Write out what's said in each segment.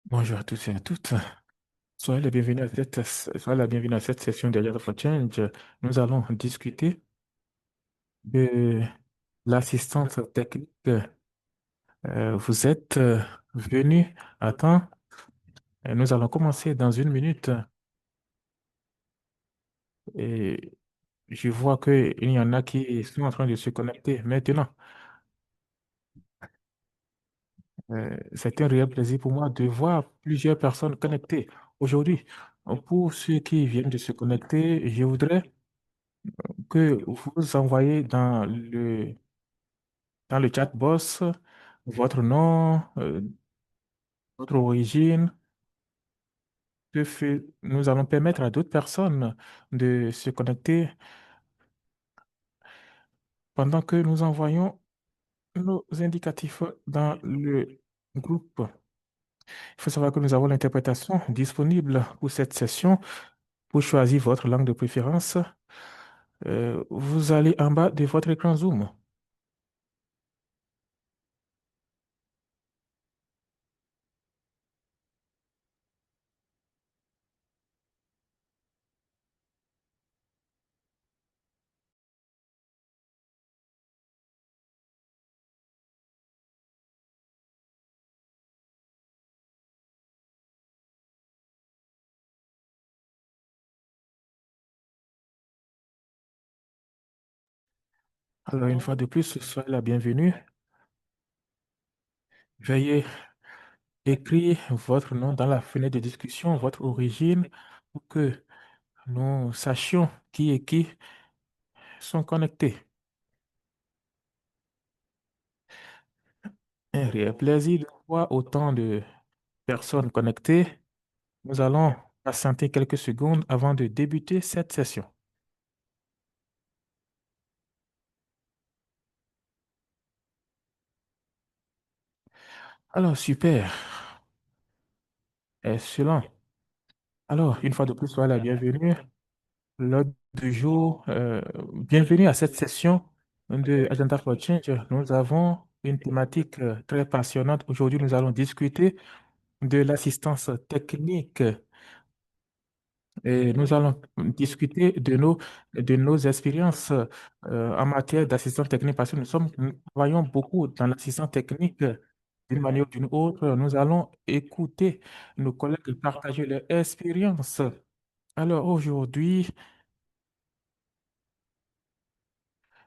Bonjour à tous et à toutes. Soyez la bienvenue à cette session de Agenda for Change. Nous allons discuter de l'assistance technique. Vous êtes venus à temps. Nous allons commencer dans une minute et je vois qu'il y en a qui sont en train de se connecter maintenant. C'est un réel plaisir pour moi de voir plusieurs personnes connectées aujourd'hui. Pour ceux qui viennent de se connecter, je voudrais que vous envoyez dans le chat box votre nom, votre origine. Nous allons permettre à d'autres personnes de se connecter pendant que nous envoyons nos indicatifs dans le groupe. Il faut savoir que nous avons l'interprétation disponible pour cette session. Pour choisir votre langue de préférence, vous allez en bas de votre écran Zoom. Alors, une fois de plus, soyez la bienvenue. Veuillez écrire votre nom dans la fenêtre de discussion, votre origine, pour que nous sachions qui et qui sont connectés. Un réel plaisir de voir autant de personnes connectées. Nous allons patienter quelques secondes avant de débuter cette session. Alors, super. Excellent. Alors, une fois de plus, soyez la bienvenue. L'ordre du jour, bienvenue à cette session de Agenda for Change. Nous avons une thématique très passionnante. Aujourd'hui, nous allons discuter de l'assistance technique et nous allons discuter de nos expériences en matière d'assistance technique parce que nous travaillons beaucoup dans l'assistance technique d'une manière ou d'une autre. Nous allons écouter nos collègues partager leur expérience. Alors aujourd'hui,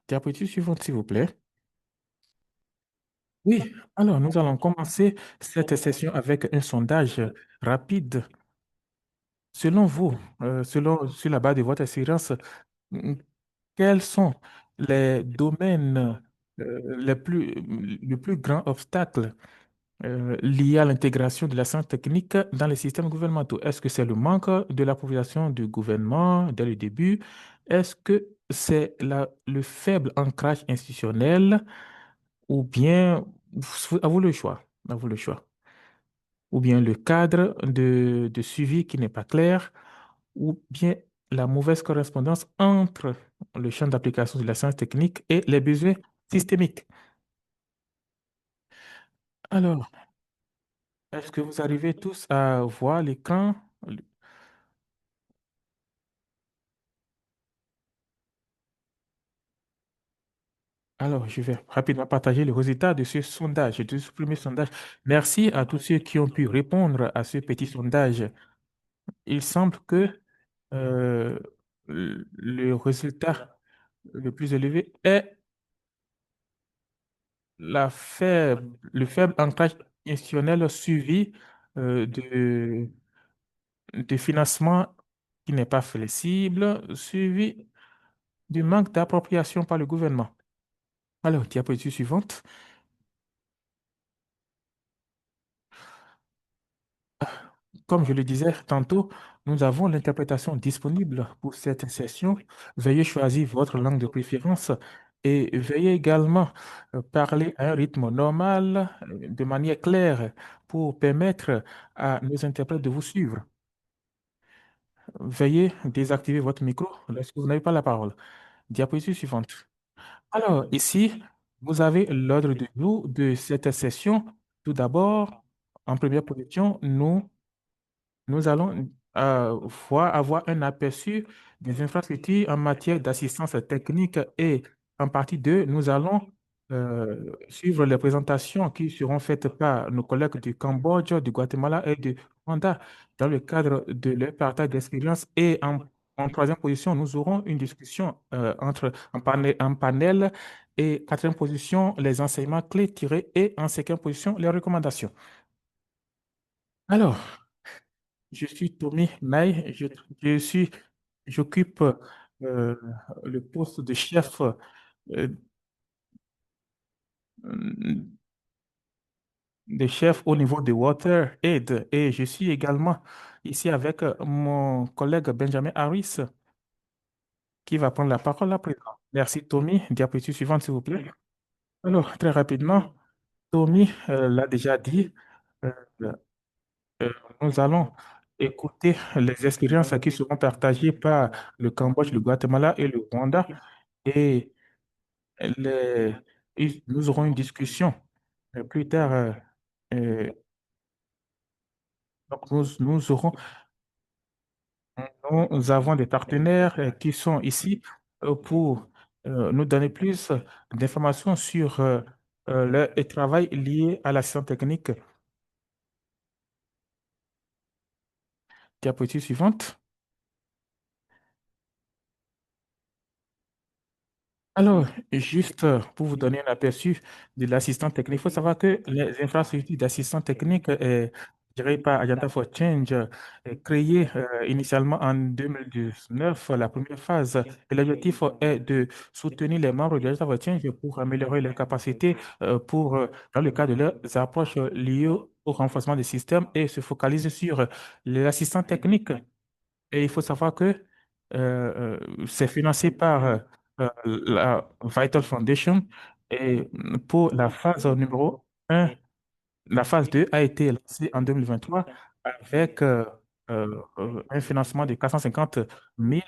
diapositive suivante, s'il vous plaît. Oui, alors nous allons commencer cette session avec un sondage rapide. Selon vous, sur la base de votre expérience, mm, quels sont les domaines le plus grand obstacle lié à l'intégration de la science technique dans les systèmes gouvernementaux? Est-ce que c'est le manque de l'appropriation du gouvernement dès le début? Est-ce que c'est le faible ancrage institutionnel ou bien, à vous le choix, à vous le choix, ou bien le cadre de suivi qui n'est pas clair, ou bien la mauvaise correspondance entre le champ d'application de la science technique et les besoins systémiques. Alors, est-ce que vous arrivez tous à voir l'écran? Alors, je vais rapidement partager le résultat de ce sondage, de ce premier sondage. Merci à tous ceux qui ont pu répondre à ce petit sondage. Il semble que euh, le résultat le plus élevé est le faible ancrage institutionnel suivi de financement qui n'est pas flexible, suivi du manque d'appropriation par le gouvernement. Alors, diapositive suivante. Comme je le disais tantôt, nous avons l'interprétation disponible pour cette session. Veuillez choisir votre langue de préférence et veuillez également parler à un rythme normal, de manière claire, pour permettre à nos interprètes de vous suivre. Veuillez désactiver votre micro lorsque vous n'avez pas la parole. Diapositive suivante. Alors, ici, vous avez l'ordre du jour de cette session. Tout d'abord, En première position, nous allons avoir un aperçu des infrastructures en matière d'assistance technique et en partie 2, nous allons suivre les présentations qui seront faites par nos collègues du Cambodge, du Guatemala et du Rwanda dans le cadre de leur partage d'expérience. Et en troisième position, nous aurons une discussion en panel et quatrième position, les enseignements clés tirés et en cinquième position, les recommandations. Alors, je suis Tommy May, j'occupe le poste de chef, au niveau de WaterAid et je suis également ici avec mon collègue Benjamin Harris qui va prendre la parole à présent. Merci Tommy. Diapositive suivante, s'il vous plaît. Alors, très rapidement, Tommy l'a déjà dit, euh, euh, nous allons écouter les expériences qui seront partagées par le Cambodge, le Guatemala et le Rwanda. Et les- nous aurons une discussion plus tard. Euh, donc nous avons des partenaires qui sont ici pour nous donner plus d'informations sur leur travail lié à l'assistance technique. Diapositive suivante. Alors, juste pour vous donner un aperçu de l'assistant technique, il faut savoir que les infrastructures d'assistance technique gérées par Agenda for Change, créées initialement en 2019, la première phase, et l'objectif est de soutenir les membres de Agenda for Change pour améliorer leurs capacités dans le cadre de leurs approches liées au renforcement des systèmes et se focaliser sur l'assistance technique. Et il faut savoir que c'est financé par la Vital Foundation. Et pour la phase numéro un, la phase 2 a été lancée en 2023 avec un financement de 450 000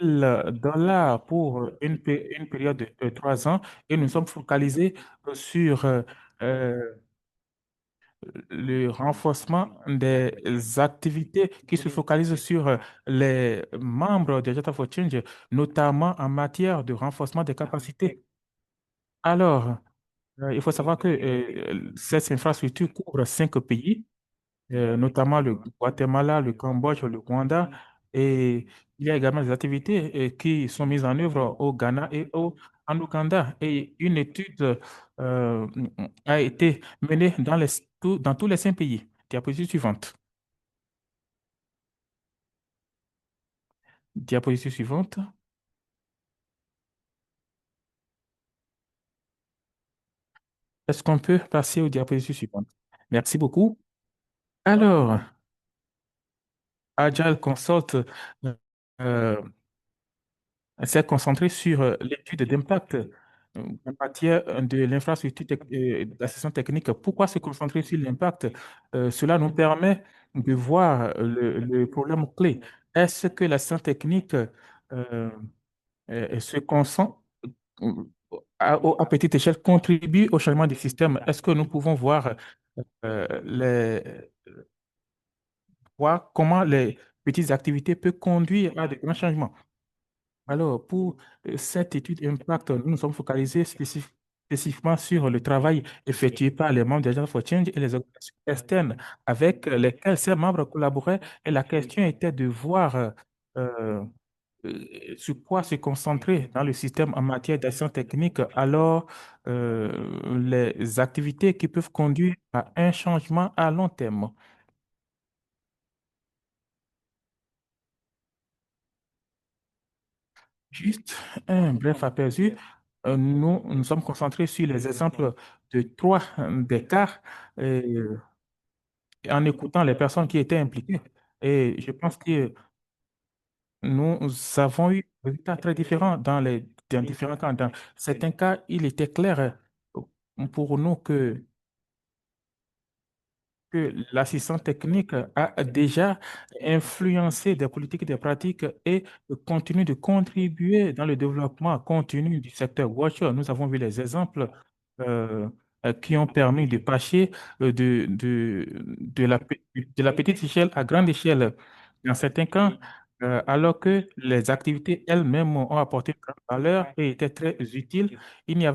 dollars pour une période de 3 ans. Et nous sommes focalisés sur le renforcement des activités qui se focalisent sur les membres de Data for Change, notamment en matière de renforcement des capacités. Alors, il faut savoir que cette infrastructure couvre 5 pays, notamment le Guatemala, le Cambodge, le Rwanda, et il y a également des activités qui sont mises en œuvre au Ghana et en Ouganda. Et une étude euh, a été menée dans tous les 5 pays. Diapositive suivante. Diapositive suivante. Est-ce qu'on peut passer aux diapositives suivantes? Merci beaucoup. Alors, Agile Consult euh, s'est concentré sur l'étude d'impact en matière de l'infrastructure d'assistance technique. Pourquoi se concentrer sur l'impact? Cela nous permet de voir le problème clé. Est-ce que l'assistance technique se concentre euh, à petite échelle, contribue au changement du système? Est-ce que nous pouvons voir comment les petites activités peuvent conduire à de grands changements? Alors, pour cette étude impact, nous nous sommes focalisés spécifiquement sur le travail effectué par les membres de l'Agence for Change et les organisations externes avec lesquelles ces membres collaboraient. Et la question était de voir euh, sur quoi se concentrer dans le système en matière d'action technique, alors les activités qui peuvent conduire à un changement à long terme. Juste un bref aperçu. Nous nous sommes concentrés sur les exemples de trois des cas en écoutant les personnes qui étaient impliquées. Et je pense que nous avons eu des résultats très différents dans différents cas. Dans certains cas, il était clair pour nous que l'assistance technique a déjà influencé des politiques et des pratiques et continue de contribuer dans le développement continu du secteur voiture. Nous avons vu les exemples. euh, qui ont permis de passer de la petite échelle à grande échelle. Dans certains cas, alors que les activités elles-mêmes ont apporté une grande valeur et étaient très utiles, il y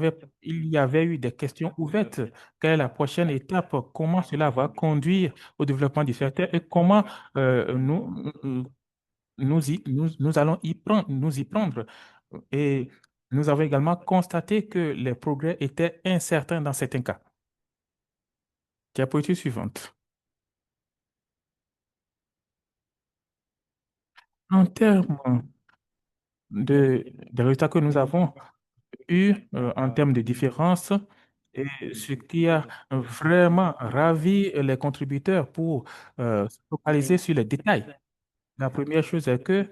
avait eu des questions ouvertes. Quelle est la prochaine étape? Comment cela va conduire au développement du secteur et comment nous allons nous y prendre. Et nous avons également constaté que les progrès étaient incertains dans certains cas. Diapositive suivante. En termes des résultats que nous avons eus en termes de différence, et ce qui a vraiment ravi les contributeurs pour se focaliser sur les détails. La première chose est que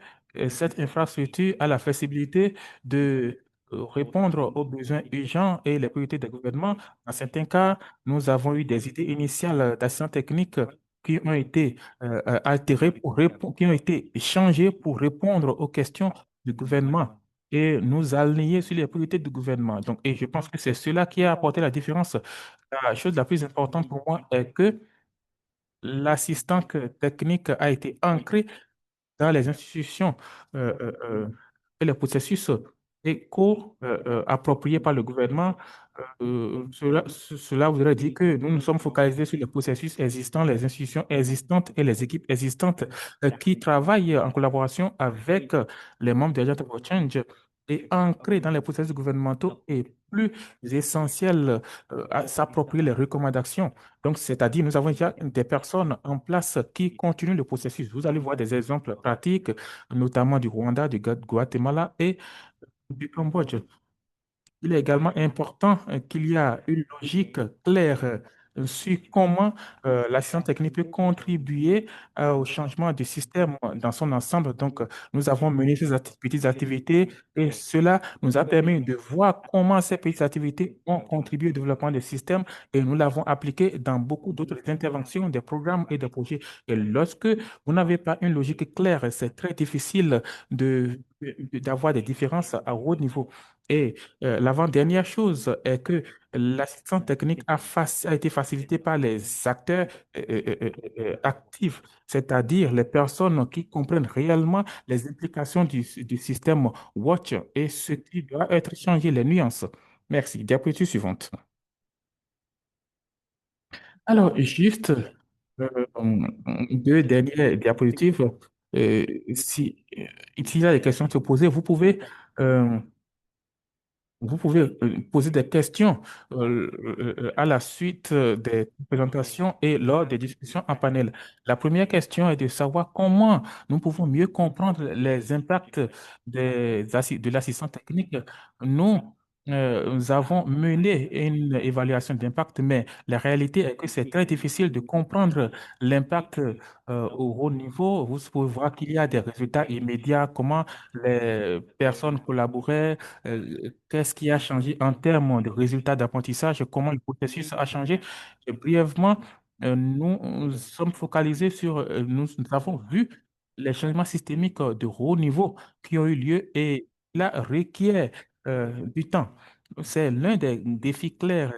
cette infrastructure a la flexibilité de répondre aux besoins urgents et les priorités des gouvernements. Dans certains cas, nous avons eu des idées initiales d'action technique qui ont été altérées qui ont été changées pour répondre aux questions du gouvernement et nous aligner sur les priorités du gouvernement. Donc, et je pense que c'est cela qui a apporté la différence. La chose la plus importante pour moi est que l'assistance technique a été ancrée dans les institutions et les processus appropriés par le gouvernement. Cela voudrait dire que nous nous sommes focalisés sur les processus existants, les institutions existantes et les équipes existantes qui travaillent en collaboration avec les membres des Agents for Change et ancrés dans les processus gouvernementaux et plus essentiel à s'approprier les recommandations. Donc, c'est-à-dire, nous avons déjà des personnes en place qui continuent le processus. Vous allez voir des exemples pratiques, notamment du Rwanda, du Guatemala et du Cambodge. Il est également important qu'il y a une logique claire sur comment l'assistance technique peut contribuer au changement du système dans son ensemble. Donc, nous avons mené ces petites activités et cela nous a permis de voir comment ces petites activités ont contribué au développement du système et nous l'avons appliqué dans beaucoup d'autres interventions, des programmes et des projets. Et lorsque vous n'avez pas une logique claire, c'est très difficile d'avoir des différences à haut niveau. Et l'avant-dernière chose est que l'assistance technique a été facilitée par les acteurs actifs, c'est-à-dire les personnes qui comprennent réellement les implications du système Watch et ce qui doit être changé, les nuances. Merci. Diapositive suivante. Alors, juste deux dernières diapositives. Si il y a des questions à se poser, euh, vous pouvez poser des questions à la suite des présentations et lors des discussions en panel. La première question est de savoir comment nous pouvons mieux comprendre les impacts de l'assistance technique. Nous, nous avons mené une évaluation d'impact, mais la réalité est que c'est très difficile de comprendre l'impact au haut niveau. Vous pouvez voir qu'il y a des résultats immédiats, comment les personnes collaboraient, qu'est-ce qui a changé en termes de résultats d'apprentissage, comment le processus a changé. Et brièvement, nous sommes focalisés sur, nous avons vu les changements systémiques de haut niveau qui ont eu lieu et cela requiert du temps. C'est l'un des défis clairs.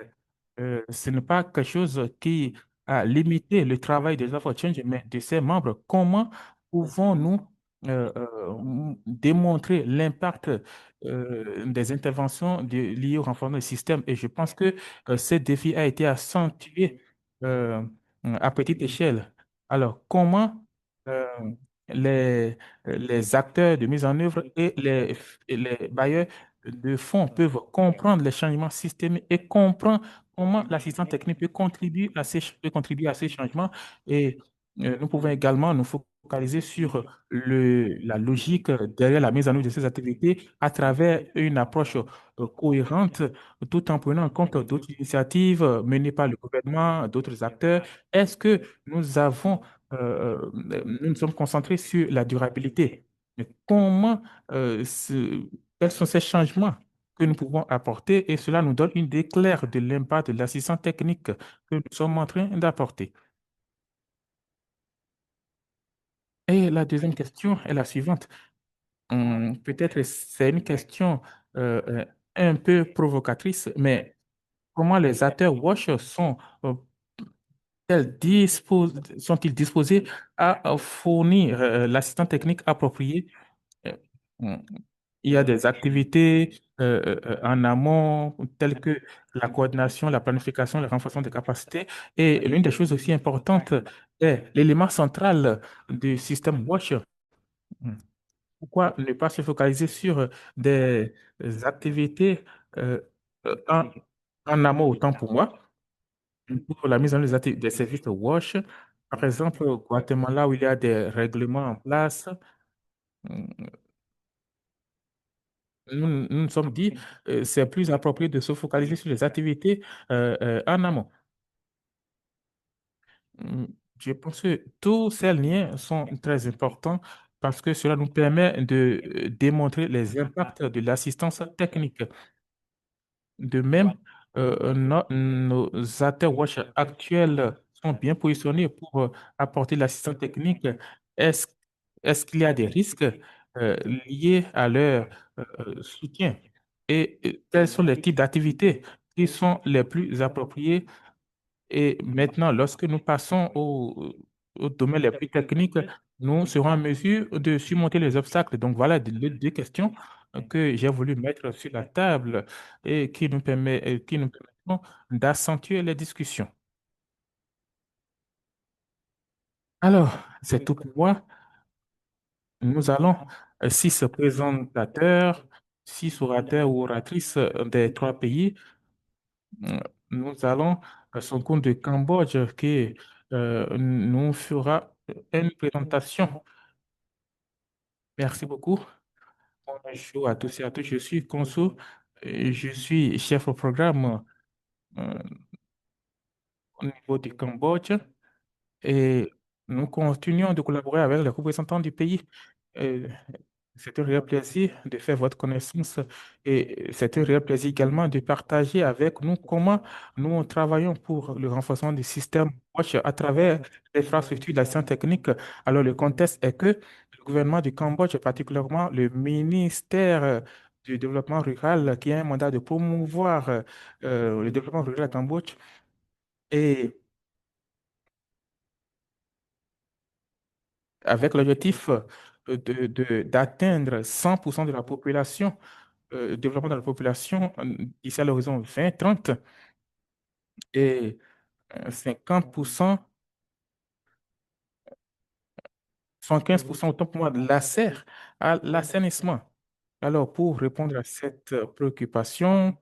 Ce n'est pas quelque chose qui a limité le travail des Afro Change, mais de ses membres. Comment pouvons-nous démontrer l'impact des interventions liées au renforcement du système? Et je pense que ce défi a été accentué euh, à petite échelle. Alors, comment euh, les, les acteurs de mise en œuvre et les bailleurs de fonds peuvent comprendre les changements systémiques et comprendre comment l'assistance technique peut contribuer à ces changements. Et nous pouvons également nous focaliser sur la logique derrière la mise en œuvre de ces activités à travers une approche cohérente, tout en prenant en compte d'autres initiatives menées par le gouvernement, d'autres acteurs. Est-ce que nous nous sommes concentrés sur la durabilité? Mais quels sont ces changements que nous pouvons apporter et cela nous donne une idée claire de l'impact de l'assistance technique que nous sommes en train d'apporter. Et la deuxième question est la suivante. Peut-être c'est une question euh, un peu provocatrice, mais comment les acteurs WASH sont-ils disposés à fournir l'assistance technique appropriée? Euh, mm, Il y a des activités en amont telles que la coordination, la planification, le renforcement des capacités. Et l'une des choses aussi importantes est l'élément central du système WASH. Mm. Pourquoi ne pas se focaliser sur des activités euh, en, en amont, autant pour moi, pour la mise en œuvre des services de WASH? Par exemple, au Guatemala, où il y a des règlements en place, mm, nous nous sommes dit c'est plus approprié de se focaliser sur les activités en amont. Mm, Je pense que tous ces liens sont très importants parce que cela nous permet de démontrer les impacts de l'assistance technique. De même, nos Watch actuels sont bien positionnés pour apporter l'assistance technique. Est-ce, est-ce qu'il y a des risques liés à leur soutien? Et quels sont les types d'activités qui sont les plus appropriés? Et maintenant, lorsque nous passons au domaine les plus techniques, nous serons en mesure de surmonter les obstacles. Donc voilà les deux questions que j'ai voulu mettre sur la table et qui nous permettront d'accentuer les discussions. Alors, c'est tout pour moi. Nous allons, six présentateurs, six orateurs ou oratrices des trois pays. Euh, Nous allons à son compte de Cambodge qui nous fera une présentation. Merci beaucoup. Bonjour à tous et à toutes. Je suis Konso. Et je suis chef au programme euh, au niveau du Cambodge et nous continuons de collaborer avec les représentants du pays. Euh, C'est un réel plaisir de faire votre connaissance et c'est un réel plaisir également de partager avec nous comment nous travaillons pour le renforcement du système Watch à travers l'infrastructure d'action technique. Alors, le contexte est que le gouvernement du Cambodge, particulièrement le ministère du développement rural, qui a un mandat de promouvoir le développement rural au Cambodge, et avec l'objectif d'atteindre 100% de la population développement de la population d'ici à l'horizon 2030 et 50%, 75% autant pour moi de l'accès à l'assainissement. Alors, pour répondre à cette préoccupation,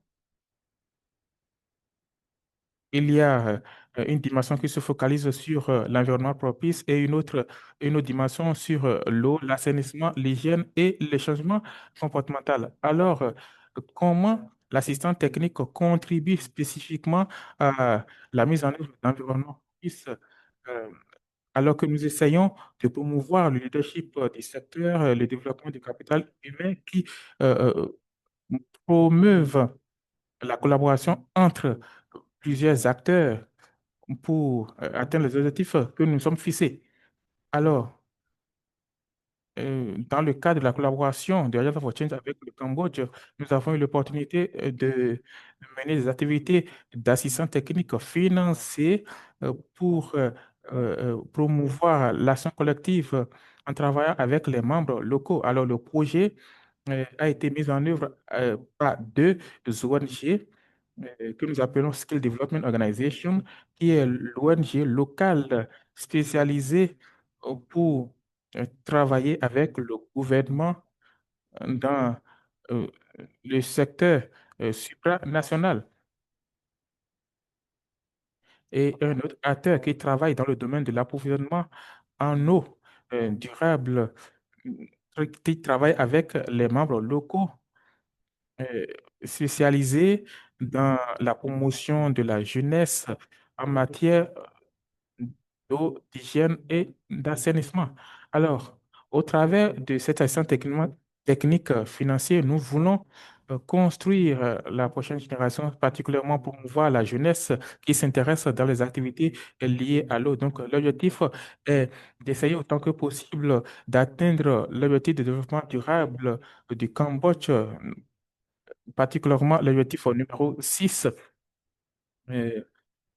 il y a une dimension qui se focalise sur l'environnement propice et une autre dimension sur l'eau, l'assainissement, l'hygiène et le changement comportemental. Alors, comment l'assistant technique contribue spécifiquement à la mise en œuvre d'environnement propice euh, alors que nous essayons de promouvoir le leadership du secteur, le développement du capital humain qui euh, promeuvent la collaboration entre plusieurs acteurs pour atteindre les objectifs que nous sommes fixés. Alors, dans le cadre de la collaboration de Agenda for Change avec le Cambodge, nous avons eu l'opportunité de mener des activités d'assistance technique financées pour promouvoir l'action collective en travaillant avec les membres locaux. Alors, le projet a été mis en œuvre par deux ONG que nous appelons Skill Development Organization, qui est l'ONG locale spécialisée pour travailler avec le gouvernement dans euh, le secteur supranational. Et un autre acteur qui travaille dans le domaine de l'approvisionnement en eau durable, qui travaille avec les membres locaux euh, spécialisés dans la promotion de la jeunesse en matière d'eau, d'hygiène et d'assainissement. Alors, au travers de cette action technique financière, nous voulons construire la prochaine génération, particulièrement pour promouvoir la jeunesse qui s'intéresse dans les activités liées à l'eau. Donc, l'objectif est d'essayer autant que possible d'atteindre l'objectif de développement durable du Cambodge, particulièrement l'objectif numéro 6. Euh,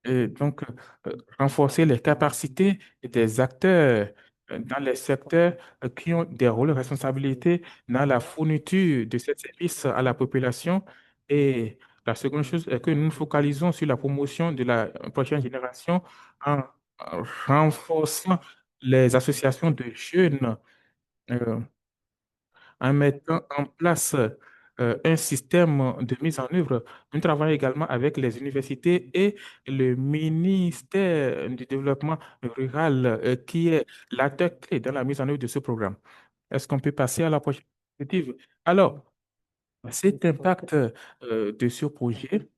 Et donc, renforcer les capacités des acteurs dans les secteurs qui ont des rôles de responsabilité dans la fourniture de ces services à la population. Et la seconde chose est que nous nous focalisons sur la promotion de la prochaine génération en renforçant les associations de jeunes. euh, en mettant en place un système de mise en œuvre. Nous travaillons également avec les universités et le ministère du Développement rural, qui est l'acteur clé dans la mise en œuvre de ce programme. Est-ce qu'on peut passer à la prochaine diapositive? Alors, cet impact de ce projet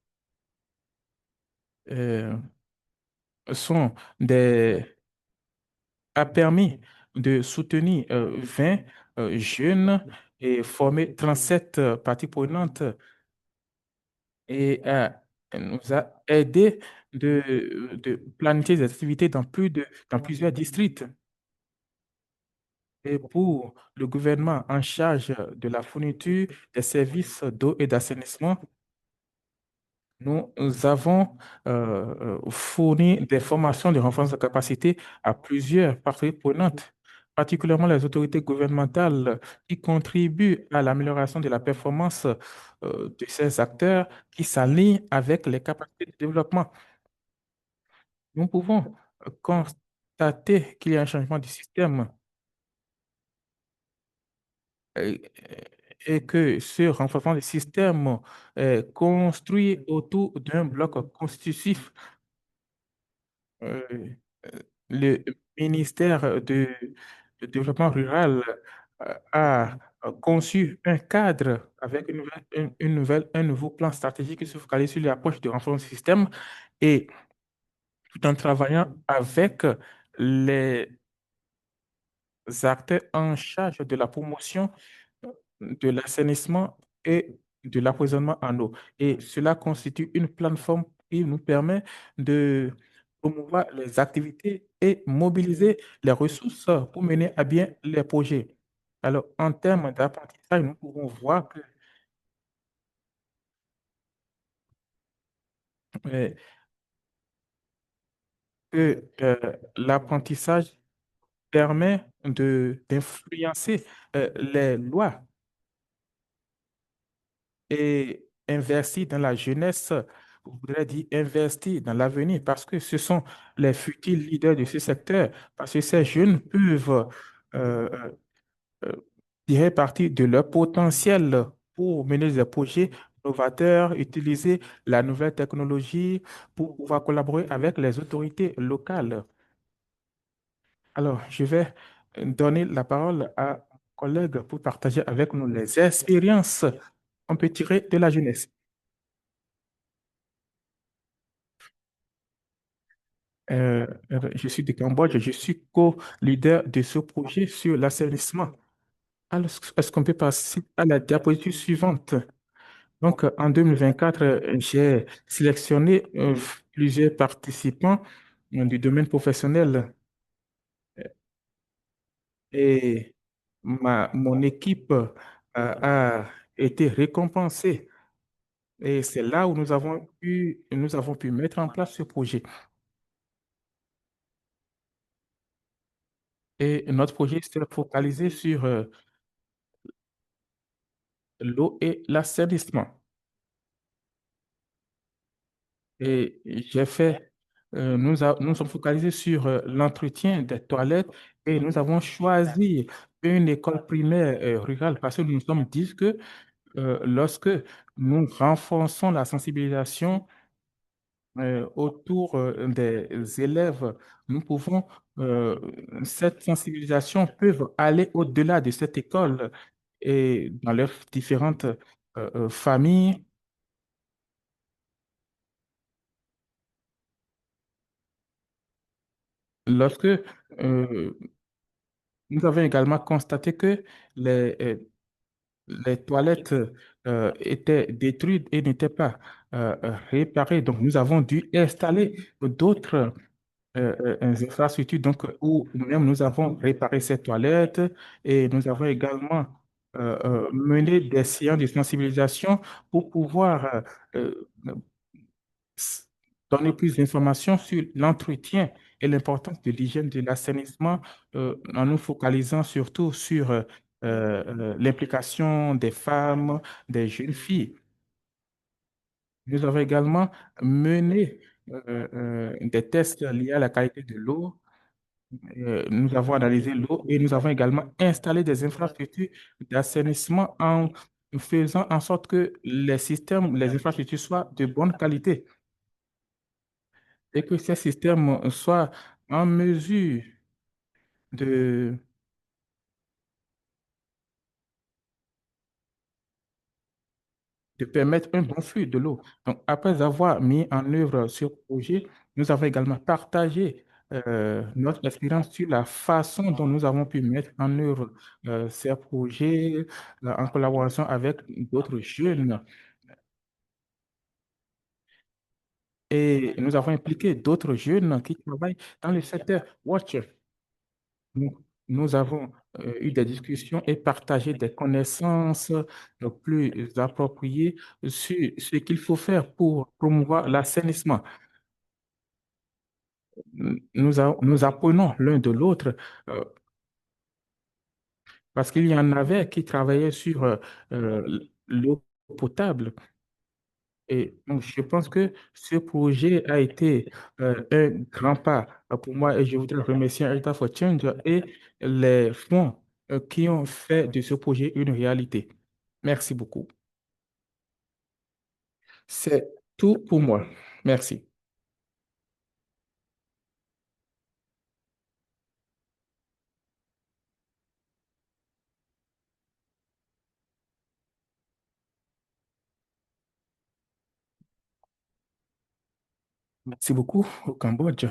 euh, sont des, a permis de soutenir 20 jeunes et former 37 parties prenantes et nous a aidé de planifier des activités dans plusieurs districts. Et pour le gouvernement en charge de la fourniture des services d'eau et d'assainissement, nous avons fourni des formations de renforcement de capacité à plusieurs parties prenantes, particulièrement les autorités gouvernementales qui contribuent à l'amélioration de la performance de ces acteurs qui s'alignent avec les capacités de développement. Nous pouvons constater qu'il y a un changement du système euh, et que ce renforcement du système est construit autour d'un bloc constitutif. euh, le ministère du Développement rural a conçu un cadre avec un nouveau plan stratégique qui se focalise sur l'approche de renforcement du système et tout en travaillant avec les acteurs en charge de la promotion de l'assainissement et de l'approvisionnement en eau. Et cela constitue une plateforme qui nous permet de promouvoir les activités et mobiliser les ressources pour mener à bien les projets. Alors, en termes d'apprentissage, nous pouvons voir euh, que l'apprentissage permet d'influencer les lois et investir dans la jeunesse, je voudrais dire investir dans l'avenir parce que ce sont les futurs leaders de ce secteur, parce que ces jeunes peuvent euh, euh, tirer parti de leur potentiel pour mener des projets novateurs, utiliser la nouvelle technologie pour pouvoir collaborer avec les autorités locales. Alors, je vais donner la parole à mon collègue pour partager avec nous les expériences qu'on peut tirer de la jeunesse. Je suis du Cambodge, je suis co-leader de ce projet sur l'assainissement. Alors, est-ce qu'on peut passer à la diapositive suivante? Donc, en 2024, j'ai sélectionné plusieurs participants du domaine professionnel et mon équipe a été récompensée. Et c'est là où nous avons pu mettre en place ce projet. Et notre projet s'est focalisé sur l'eau et l'assainissement. Et j'ai fait, nous sommes focalisés sur l'entretien des toilettes et nous avons choisi une école primaire rurale parce que nous nous sommes dit que lorsque nous renforçons la sensibilisation autour des élèves, nous pouvons, euh, cette sensibilisation peut aller au-delà de cette école et dans leurs différentes familles. Lorsque nous avons également constaté que les toilettes étaient détruites et n'étaient pas réparées. Donc, nous avons dû installer d'autres infrastructures donc, où nous-mêmes nous avons réparé ces toilettes et nous avons également mené des séances de sensibilisation pour pouvoir donner plus d'informations sur l'entretien et l'importance de l'hygiène de l'assainissement en nous focalisant surtout sur l'implication des femmes, des jeunes filles. Nous avons également mené des tests liés à la qualité de l'eau. Nous avons analysé l'eau et nous avons également installé des infrastructures d'assainissement en faisant en sorte que les systèmes, les infrastructures soient de bonne qualité et que ces systèmes soient en mesure de, de permettre un bon flux de l'eau. Donc, après avoir mis en œuvre ce projet, nous avons également partagé notre expérience sur la façon dont nous avons pu mettre en œuvre ces projets en collaboration avec d'autres jeunes. Et nous avons impliqué d'autres jeunes qui travaillent dans le secteur Watch. Nous, nous avons eu des discussions et partagé des connaissances plus appropriées sur ce qu'il faut faire pour promouvoir l'assainissement. Nous apprenons l'un de l'autre euh, parce qu'il y en avait qui travaillaient sur l'eau potable. Et donc, je pense que ce projet a été un grand pas pour moi et je voudrais remercier Heritage for Change et les fonds qui ont fait de ce projet une réalité. Merci beaucoup. C'est tout pour moi. Merci. Merci beaucoup au Cambodge.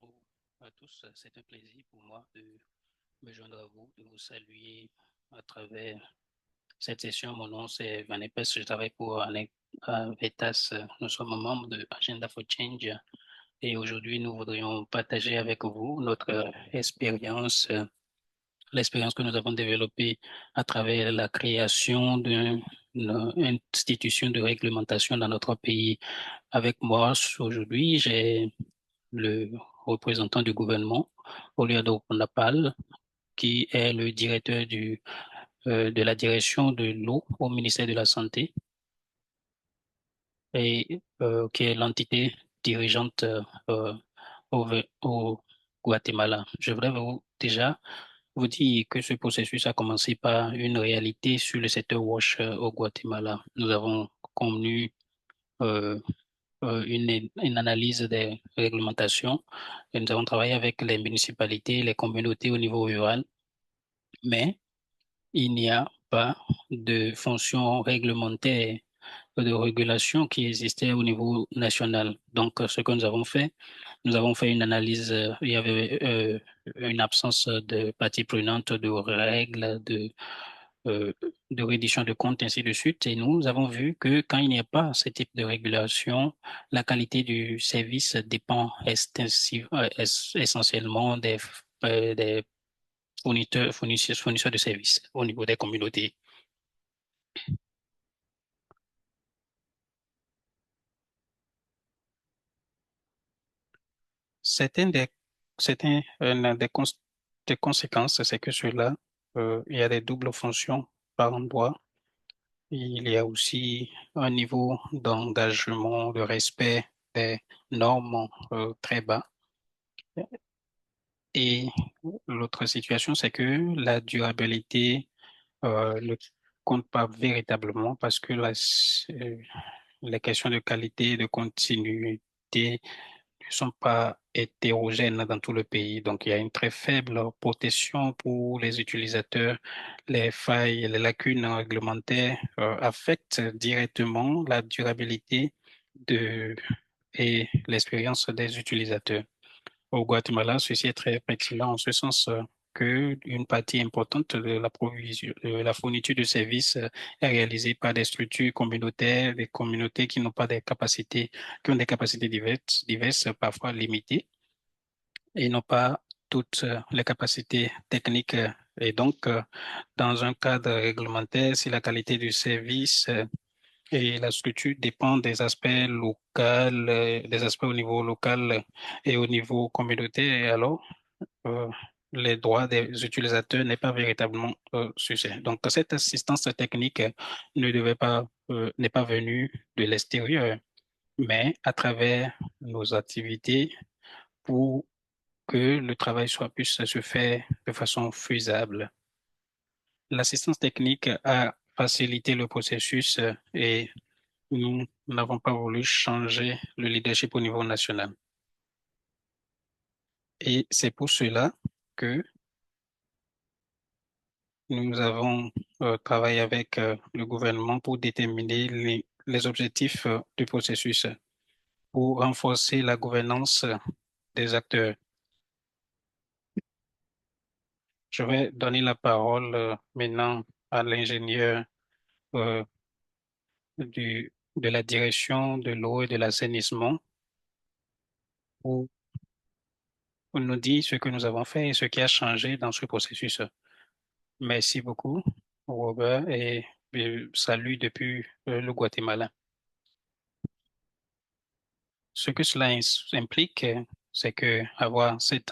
Bonjour à tous, c'est un plaisir pour moi de me joindre à vous, de vous saluer à travers cette session. Mon nom c'est Vanepes, je travaille pour VETAS. Nous sommes membres de Agenda for Change et aujourd'hui nous voudrions partager avec vous notre expérience, l'expérience que nous avons développée à travers la création d'une institution de réglementation dans notre pays. Avec moi aujourd'hui, j'ai le représentant du gouvernement, Oliado Napal, qui est le directeur de la direction de l'eau au ministère de la Santé et qui est l'entité dirigeante au Guatemala. Je voudrais déjà vous dire que ce processus a commencé par une réalité sur le secteur WASH au Guatemala. Nous avons convenu euh, une analyse des réglementations et nous avons travaillé avec les municipalités, les communautés au niveau rural, mais il n'y a pas de fonction réglementaire de régulation qui existait au niveau national. Donc, ce que nous avons fait, nous avons fait une analyse, il y avait une absence de parties prenantes, de règles, euh, de reddition de comptes, ainsi de suite. Et nous avons vu que quand il n'y a pas ce type de régulation, la qualité du service dépend essentiellement des fournisseurs de services au niveau des communautés. Certains des, des conséquences, c'est que cela, il y a des doubles fonctions par endroit. Il y a aussi un niveau d'engagement, de respect des normes très bas. Et l'autre situation, c'est que la durabilité ne compte pas véritablement parce que les questions de qualité et de continuité ne sont pas hétérogènes dans tout le pays. Donc, il y a une très faible protection pour les utilisateurs. Les failles et les lacunes réglementaires affectent directement la durabilité de, et l'expérience des utilisateurs. Au Guatemala, ceci est très pertinent en ce sens que une partie importante de la provision, de la fourniture de services est réalisée par des structures communautaires, des communautés qui n'ont pas des capacités, qui ont des capacités diverses, parfois limitées, et n'ont pas toutes les capacités techniques. Et donc, dans un cadre réglementaire, si la qualité du service et la structure dépend des aspects locaux, des aspects au niveau local et au niveau communautaire, alors euh, les droits des utilisateurs n'est pas véritablement sujet. Donc, cette assistance technique ne devait pas, n'est pas venue de l'extérieur, mais à travers nos activités pour que le travail soit puisse se faire de façon faisable. L'assistance technique a facilité le processus et nous n'avons pas voulu changer le leadership au niveau national. Et c'est pour cela que nous avons travaillé avec le gouvernement pour déterminer les objectifs du processus, pour renforcer la gouvernance des acteurs. Je vais donner la parole maintenant à l'ingénieur euh, de la direction de l'eau et de l'assainissement pour nous dire ce que nous avons fait et ce qui a changé dans ce processus. Merci beaucoup, Robert, et salut depuis le Guatemala. Ce que cela implique, c'est que avoir cette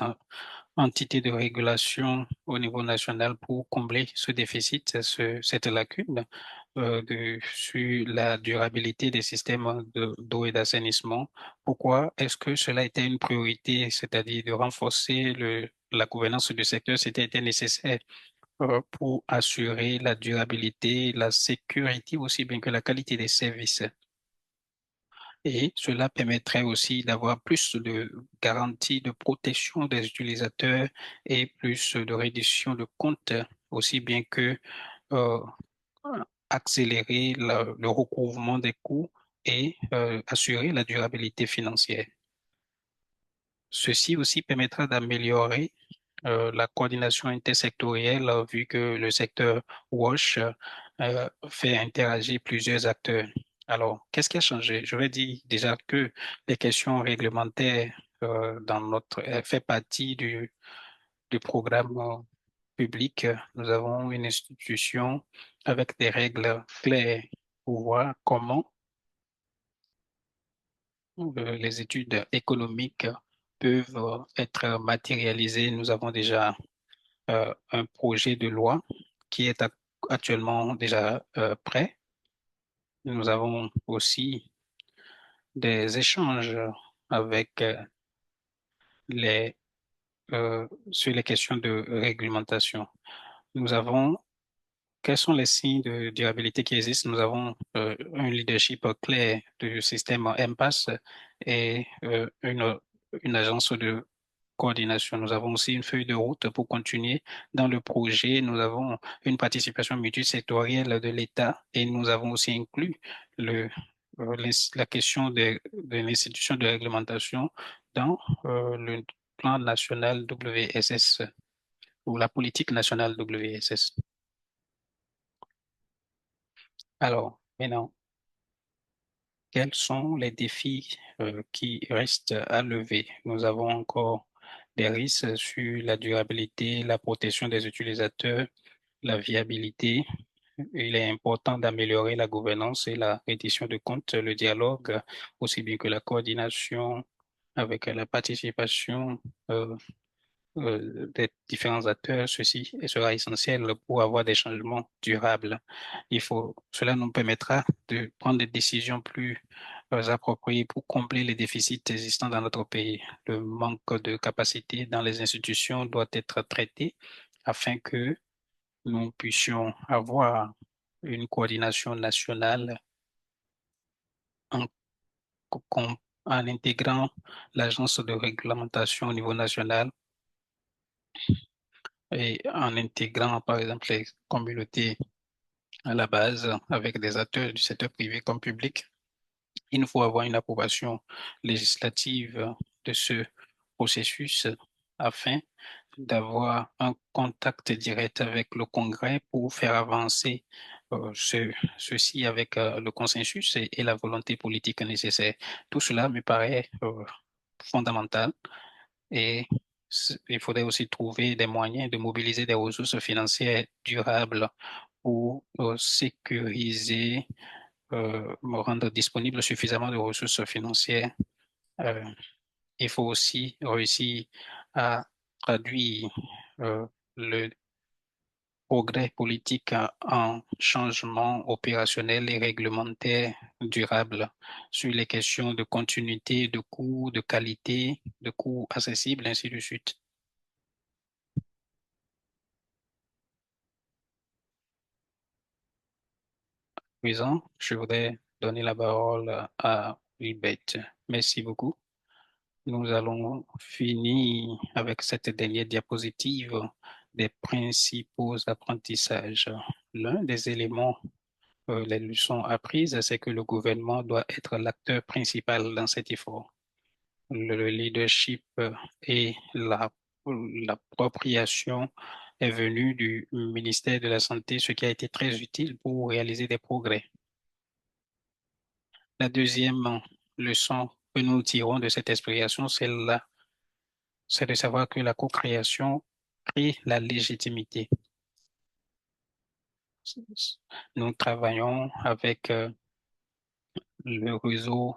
entité de régulation au niveau national pour combler ce déficit, cette lacune sur la durabilité des systèmes d'eau et d'assainissement. Pourquoi est-ce que cela était une priorité, c'est-à-dire de renforcer la gouvernance du secteur, c'était été nécessaire pour assurer la durabilité, la sécurité aussi bien que la qualité des services. Et cela permettrait aussi d'avoir plus de garanties de protection des utilisateurs et plus de réduction de comptes, aussi bien que euh, accélérer le recouvrement des coûts et assurer la durabilité financière. Ceci aussi permettra d'améliorer la coordination intersectorielle, vu que le secteur WASH fait interagir plusieurs acteurs. Alors, qu'est-ce qui a changé? Je vais dire déjà que les questions réglementaires dans notre fait partie du programme public. Nous avons une institution avec des règles claires pour voir comment les études économiques peuvent être matérialisées. Nous avons déjà un projet de loi qui est actuellement déjà prêt. Nous avons aussi des échanges avec les, sur les questions de réglementation. Nous avons, quels sont les signes de durabilité qui existent? Nous avons un leadership clair du système impasse et une agence de coordination. Nous avons aussi une feuille de route pour continuer dans le projet. Nous avons une participation multisectorielle de l'État et nous avons aussi inclus le, la question de l'institution de réglementation dans le plan national WSS ou la politique nationale WSS. Alors, maintenant, quels sont les défis qui restent à lever? Nous avons encore des risques sur la durabilité, la protection des utilisateurs, la viabilité. Il est important d'améliorer la gouvernance et la reddition de comptes, le dialogue, aussi bien que la coordination avec la participation des différents acteurs. Ceci sera essentiel pour avoir des changements durables. Cela nous permettra de prendre des décisions plus appropriées pour combler les déficits existants dans notre pays. Le manque de capacité dans les institutions doit être traité afin que nous puissions avoir une coordination nationale en, en intégrant l'agence de réglementation au niveau national et en intégrant, par exemple, les communautés à la base avec des acteurs du secteur privé comme public. Il nous faut avoir une approbation législative de ce processus afin d'avoir un contact direct avec le Congrès pour faire avancer ceci avec le consensus et la volonté politique nécessaire. Tout cela me paraît fondamental et Il faudrait aussi trouver des moyens de mobiliser des ressources financières durables pour sécuriser, rendre disponible suffisamment de ressources financières. Euh, il faut aussi réussir à traduire euh, le progrès politique en changement opérationnel et réglementaire durable sur les questions de continuité, de coûts, de qualité, de coûts accessibles, ainsi de suite. Présent, je voudrais donner la parole à Libette. Merci beaucoup. Nous allons finir avec cette dernière diapositive des principaux apprentissages. L'un des éléments, les leçons apprises, c'est que le gouvernement doit être l'acteur principal dans cet effort. Le leadership et l'appropriation est venue du ministère de la Santé, ce qui a été très utile pour réaliser des progrès. La deuxième leçon que nous tirons de cette explication, c'est de savoir que la co-création crée la légitimité. Nous travaillons avec le réseau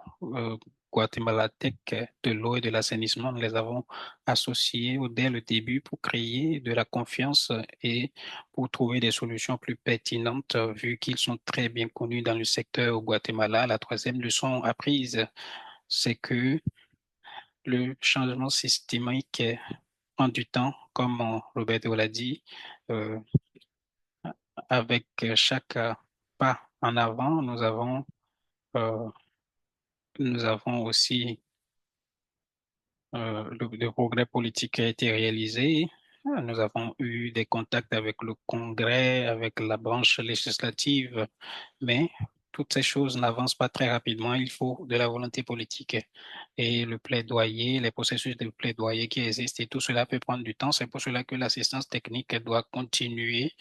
guatémaltèque de l'eau et de l'assainissement. Nous les avons associés dès le début pour créer de la confiance et pour trouver des solutions plus pertinentes, vu qu'ils sont très bien connus dans le secteur au Guatemala. La troisième leçon apprise, c'est que le changement systémique prend du temps, comme Roberto l'a dit. Euh, avec chaque pas en avant, euh, nous avons aussi le progrès politique qui a été réalisé. Nous avons eu des contacts avec le Congrès, avec la branche législative, mais toutes ces choses n'avancent pas très rapidement. Il faut de la volonté politique et le plaidoyer, les processus de plaidoyer qui existent et tout cela peut prendre du temps. C'est pour cela que l'assistance technique doit continuer.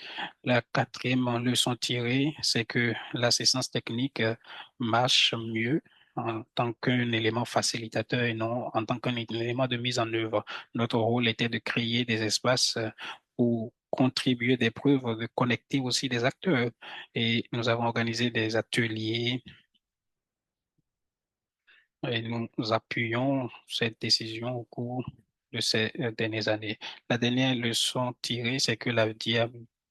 La quatrième leçon tirée, c'est que l'assistance technique marche mieux en tant qu'un élément facilitateur et non en tant qu'un élément de mise en œuvre. Notre rôle était de créer des espaces pour contribuer des preuves, de connecter aussi des acteurs. Et nous avons organisé des ateliers et nous appuyons cette décision au cours de ces dernières années. La dernière leçon tirée, c'est que la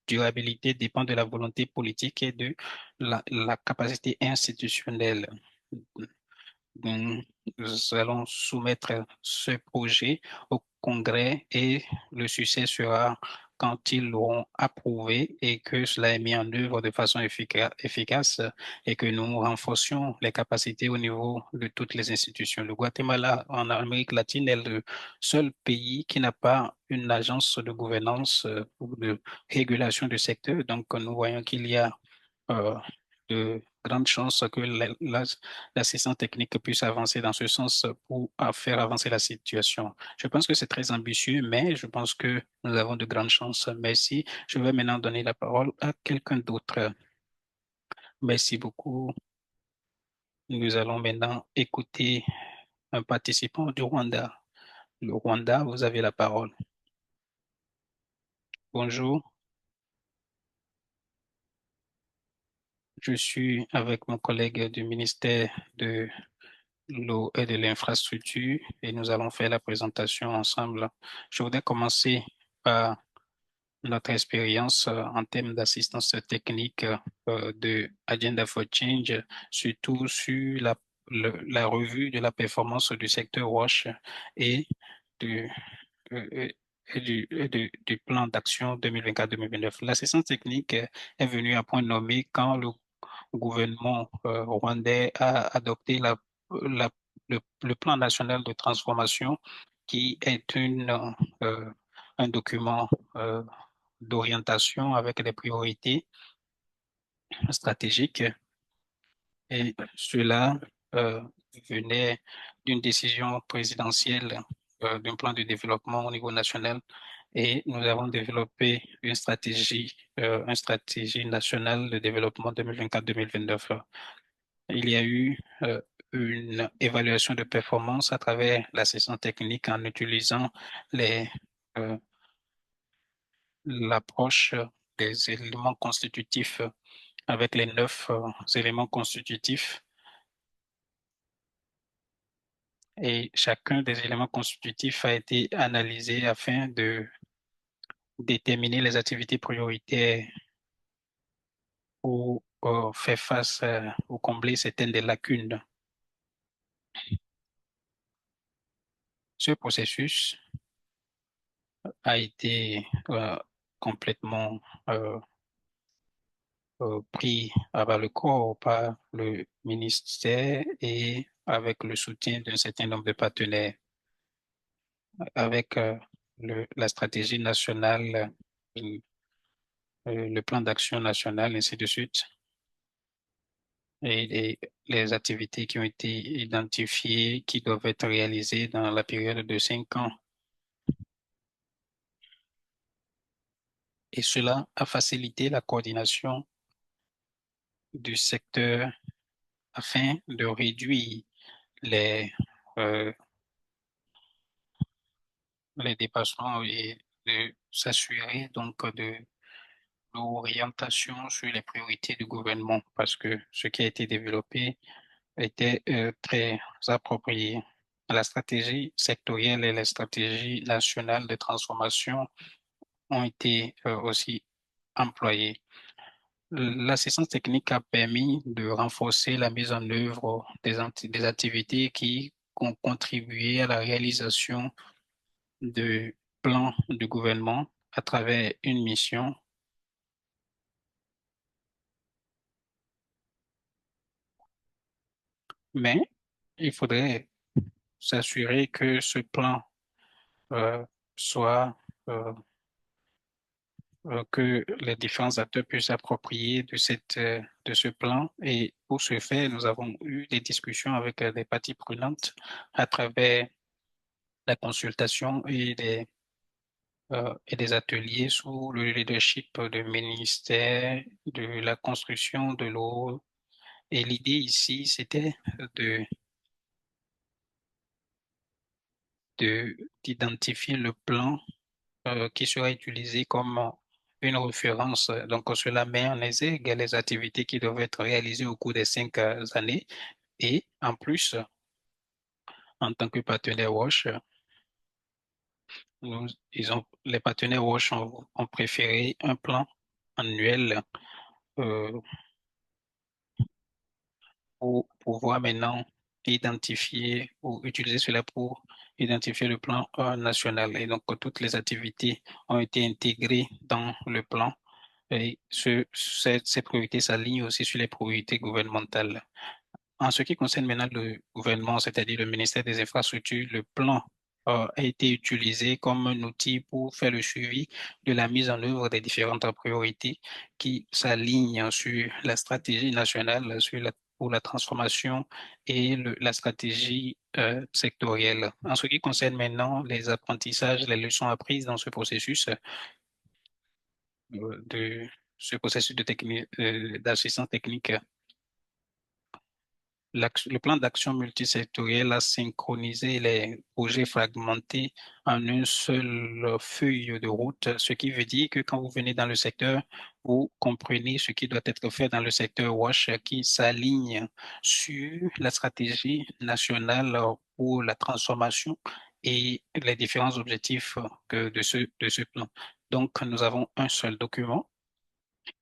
durabilité dépend de la volonté politique et de la capacité institutionnelle. Nous allons soumettre ce projet au Congrès et le succès sera quand ils l'auront approuvé et que cela est mis en œuvre de façon efficace et que nous renforcions les capacités au niveau de toutes les institutions. Le Guatemala, en Amérique latine, est le seul pays qui n'a pas une agence de gouvernance ou de régulation du secteur. Donc, nous voyons qu'il y a euh, de grandes chances que l'assistance technique puisse avancer dans ce sens pour faire avancer la situation. Je pense que c'est très ambitieux, mais je pense que nous avons de grandes chances. Merci. Je vais maintenant donner la parole à quelqu'un d'autre. Merci beaucoup. Nous allons maintenant écouter un participant du Rwanda. Le Rwanda, vous avez la parole. Bonjour, je suis avec mon collègue du ministère de l'eau et de l'infrastructure et nous allons faire la présentation ensemble. Je voudrais commencer par notre expérience en termes d'assistance technique de Agenda for Change, surtout sur la revue de la performance du secteur WASH et du, du plan d'action 2024-2029. L'assistance technique est venue à point nommé quand le gouvernement rwandais a adopté la- le plan national de transformation qui est un document d'orientation avec des priorités stratégiques et cela euh, venait d'une décision présidentielle d'un plan de développement au niveau national et nous avons développé une stratégie nationale de développement 2024-2029. Il y a eu une évaluation de performance à travers l'assistance technique en utilisant les, euh, l'approche des éléments constitutifs avec les 9 éléments constitutifs et chacun des éléments constitutifs a été analysé afin de déterminer les activités prioritaires pour faire face ou combler certaines des lacunes. Ce processus a été complètement euh, pris à bas le corps par le ministère et avec le soutien d'un certain nombre de partenaires, avec la stratégie nationale, le plan d'action national, ainsi de suite, et les activités qui ont été identifiées, qui doivent être réalisées dans la période de 5 ans. Et cela a facilité la coordination du secteur afin de réduire les, euh, les dépassements et de s'assurer donc de l'orientation sur les priorités du gouvernement parce que ce qui a été développé était très approprié. La stratégie sectorielle et la stratégie nationale de transformation ont été aussi employées. L'assistance technique a permis de renforcer la mise en œuvre des activités qui ont contribué à la réalisation de plans de gouvernement à travers une mission, mais il faudrait s'assurer que ce plan euh, soit que les différents acteurs puissent s'approprier de ce plan. Et pour ce faire, nous avons eu des discussions avec des parties prenantes à travers la consultation et des ateliers sous le leadership du ministère de la Construction, de l'eau. Et l'idée ici, c'était de, d'identifier le plan qui sera utilisé comme une référence. Donc, cela met en exergue les activités qui doivent être réalisées au cours des 5 années. Et en plus, en tant que partenaire WASH, les partenaires WASH ont préféré un plan annuel euh, pour pouvoir maintenant identifier ou utiliser cela pour identifier le plan national. Et donc, toutes les activités ont été intégrées dans le plan. Et ces priorités s'alignent aussi sur les priorités gouvernementales. En ce qui concerne maintenant le gouvernement, c'est-à-dire le ministère des Infrastructures, le plan a été utilisé comme un outil pour faire le suivi de la mise en œuvre des différentes priorités qui s'alignent sur la stratégie nationale pour la transformation et la stratégie sectorielle. En ce qui concerne maintenant les apprentissages, les leçons apprises dans ce processus, de ce processus d'assistance technique, le plan d'action multisectoriel a synchronisé les projets fragmentés en une seule feuille de route, ce qui veut dire que quand vous venez dans le secteur, vous comprenez ce qui doit être fait dans le secteur WASH qui s'aligne sur la stratégie nationale pour la transformation et les différents objectifs de ce plan. Donc, nous avons un seul document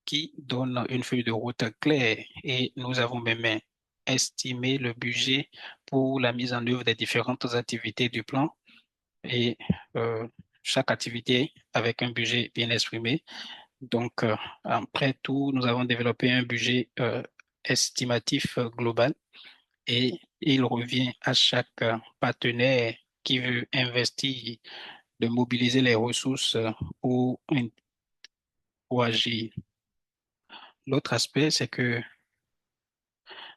qui donne une feuille de route claire et nous avons même estimé le budget pour la mise en œuvre des différentes activités du plan et euh, chaque activité avec un budget bien exprimé. Donc, après tout, nous avons développé un budget estimatif global et il revient à chaque partenaire qui veut investir de mobiliser les ressources pour agir. L'autre aspect, c'est que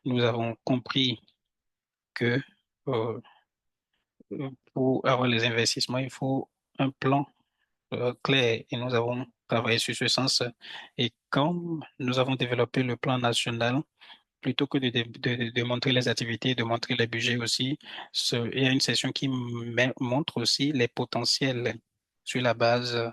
nous avons compris que euh, pour avoir les investissements, il faut un plan clair et nous avons travaillé sur ce sens. Et comme nous avons développé le plan national, plutôt que de montrer les activités, de montrer les budgets aussi, il y a une session qui montre aussi les potentiels sur la base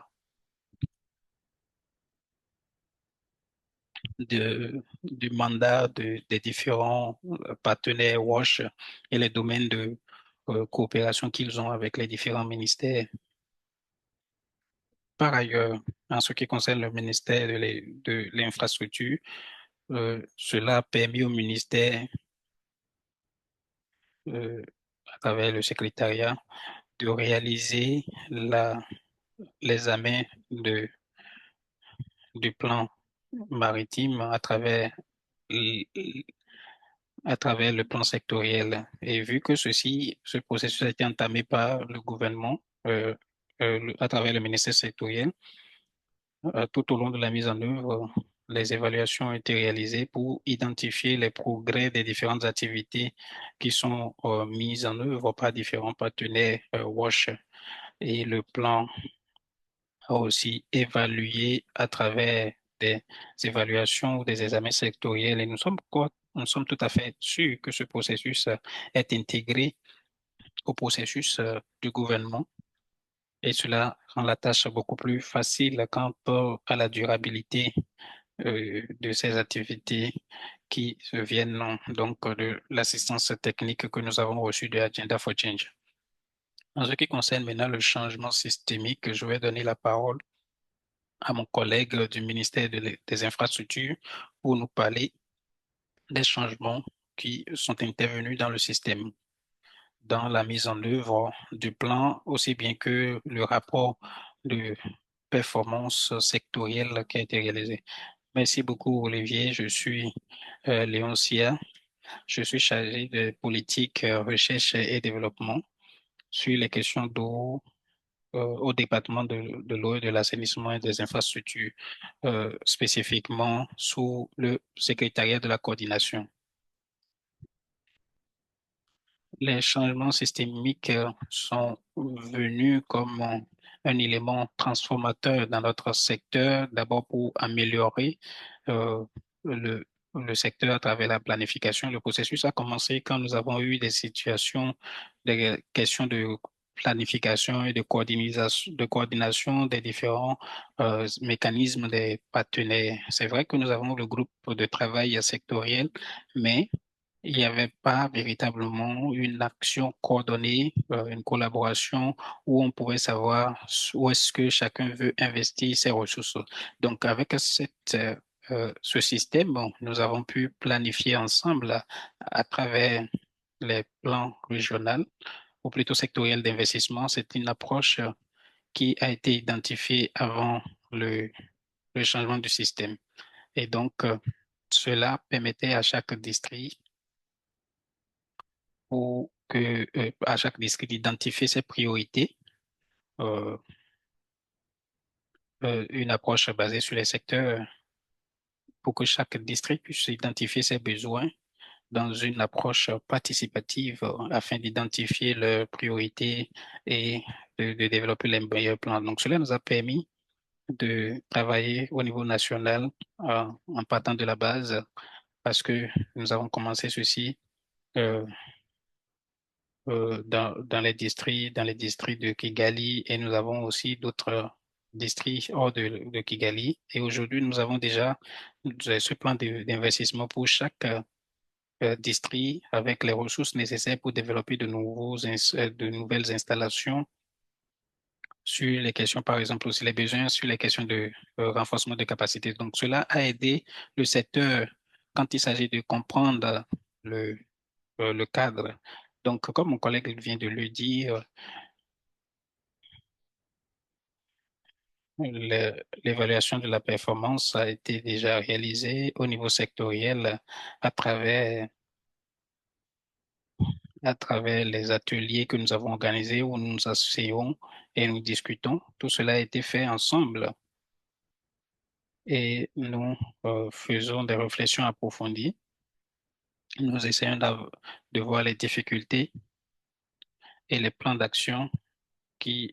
du mandat des différents partenaires WASH et les domaines de coopération qu'ils ont avec les différents ministères. Par ailleurs, en ce qui concerne le ministère de l'infrastructure, cela a permis au ministère, euh, à travers le secrétariat, de réaliser l'examen du plan maritime à travers le plan sectoriel. Et vu que ce processus a été entamé par le gouvernement, à travers le ministère sectoriel, tout au long de la mise en œuvre, les évaluations ont été réalisées pour identifier les progrès des différentes activités qui sont mises en œuvre par différents partenaires WASH. Et le plan a aussi évalué à travers des évaluations ou des examens sectoriels. Et nous sommes tout à fait sûrs que ce processus est intégré au processus du gouvernement et cela rend la tâche beaucoup plus facile quant à la durabilité de ces activités qui viennent donc de l'assistance technique que nous avons reçue de Agenda for Change. En ce qui concerne maintenant le changement systémique, je vais donner la parole à mon collègue du ministère des Infrastructures pour nous parler des changements qui sont intervenus dans le système, dans la mise en œuvre du plan, aussi bien que le rapport de performance sectorielle qui a été réalisé. Merci beaucoup, Olivier. Je suis Léon Sia. Je suis chargé de politique, recherche et développement sur les questions d'eau au département de l'eau et de l'assainissement et des infrastructures, spécifiquement sous le secrétariat de la coordination. Les changements systémiques sont venus comme un élément transformateur dans notre secteur, d'abord pour améliorer euh, le, le secteur à travers la planification. Le processus a commencé quand nous avons eu des situations, des questions de planification et de coordination des différents mécanismes des partenaires. C'est vrai que nous avons le groupe de travail sectoriel, mais il n'y avait pas véritablement une action coordonnée, une collaboration où on pouvait savoir où est-ce que chacun veut investir ses ressources. Donc, avec ce système, bon, nous avons pu planifier ensemble à travers les plans régionaux ou plutôt sectoriels d'investissement. C'est une approche qui a été identifiée avant le changement du système. Et donc, cela permettait à chaque district pour que à chaque district d'identifier ses priorités, euh, une approche basée sur les secteurs pour que chaque district puisse identifier ses besoins dans une approche participative afin d'identifier leurs priorités et de développer les meilleurs plans. Donc, cela nous a permis de travailler au niveau national en partant de la base parce que nous avons commencé ceci euh, dans les districts de Kigali et nous avons aussi d'autres districts hors de Kigali. Et aujourd'hui, nous avons déjà ce plan d'investissement pour chaque district avec les ressources nécessaires pour développer de nouvelles installations sur les questions, par exemple, aussi les besoins sur les questions de renforcement de capacité. Donc, cela a aidé le secteur quand il s'agit de comprendre le, le cadre. Donc, comme mon collègue vient de le dire, l'évaluation de la performance a été déjà réalisée au niveau sectoriel à travers, à travers les ateliers que nous avons organisés où nous nous asseyons et nous discutons. Tout cela a été fait ensemble et nous faisons des réflexions approfondies. Nous essayons de voir les difficultés et les plans d'action qui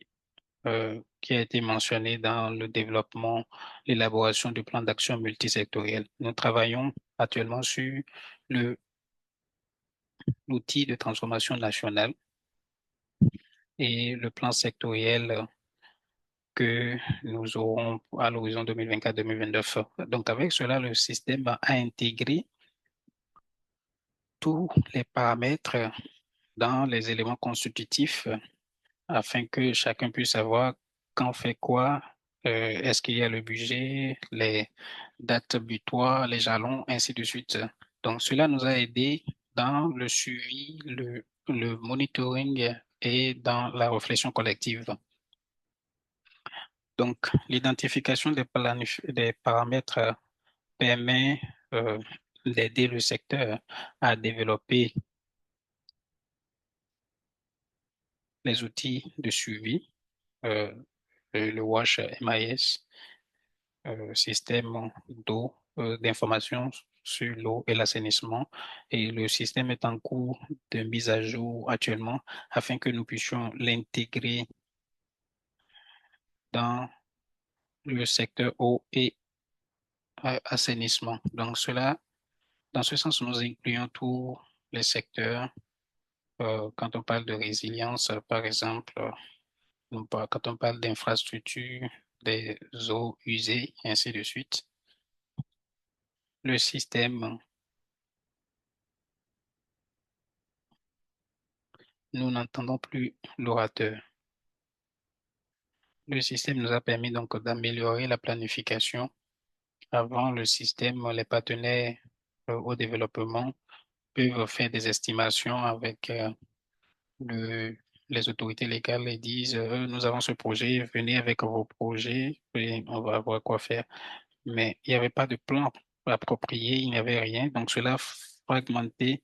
qui a été mentionné dans le développement, l'élaboration du plan d'action multisectoriel. Nous travaillons actuellement sur le, l'outil de transformation nationale et le plan sectoriel que nous aurons à l'horizon 2024-2029. Donc, avec cela, le système a intégré tous les paramètres dans les éléments constitutifs afin que chacun puisse savoir quand fait quoi, est-ce qu'il y a le budget, les dates butoirs, les jalons, ainsi de suite. Donc, cela nous a aidé dans le suivi, le monitoring et dans la réflexion collective. Donc, l'identification des paramètres permet d'aider le secteur à développer les outils de suivi, euh, le WASH MIS, système d'eau, d'information sur l'eau et l'assainissement. Et le système est en cours de mise à jour actuellement afin que nous puissions l'intégrer dans le secteur eau et assainissement. Donc cela, dans ce sens, nous incluons tous les secteurs. Quand on parle de résilience, par exemple, quand on parle d'infrastructures, des eaux usées, et ainsi de suite, le système, nous n'entendons plus l'orateur. Le système nous a permis donc d'améliorer la planification. Avant le système, les partenaires au développement peuvent faire des estimations avec le, les autorités légales et disent nous avons ce projet, venez avec vos projets et on va voir quoi faire. Mais il n'y avait pas de plan approprié, il n'y avait rien. Donc cela fragmentait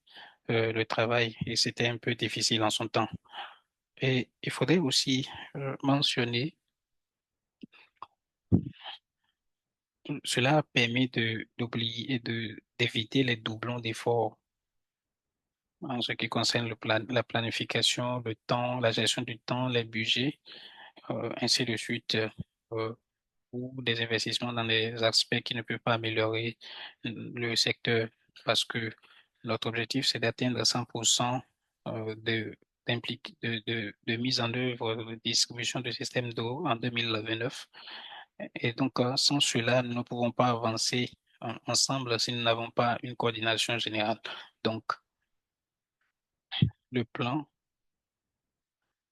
le travail et c'était un peu difficile en son temps. Et il faudrait aussi mentionner, cela a permis d'oublier et d'éviter les doublons d'efforts en ce qui concerne la planification, le temps, la gestion du temps, les budgets, ainsi de suite. Ou des investissements dans des aspects qui ne peuvent pas améliorer le secteur parce que notre objectif, c'est d'atteindre 100% de mise en œuvre de distribution de systèmes d'eau en 2029. Et donc, sans cela, nous ne pouvons pas avancer ensemble si nous n'avons pas une coordination générale. Donc, le plan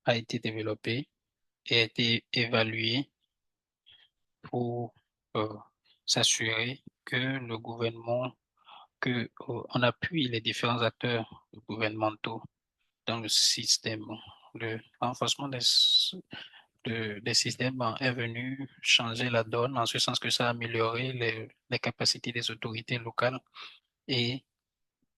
a été développé et a été évalué pour s'assurer que le gouvernement on appuie les différents acteurs gouvernementaux dans le système. Le renforcement des systèmes est venu changer la donne en ce sens que ça a amélioré les capacités des autorités locales et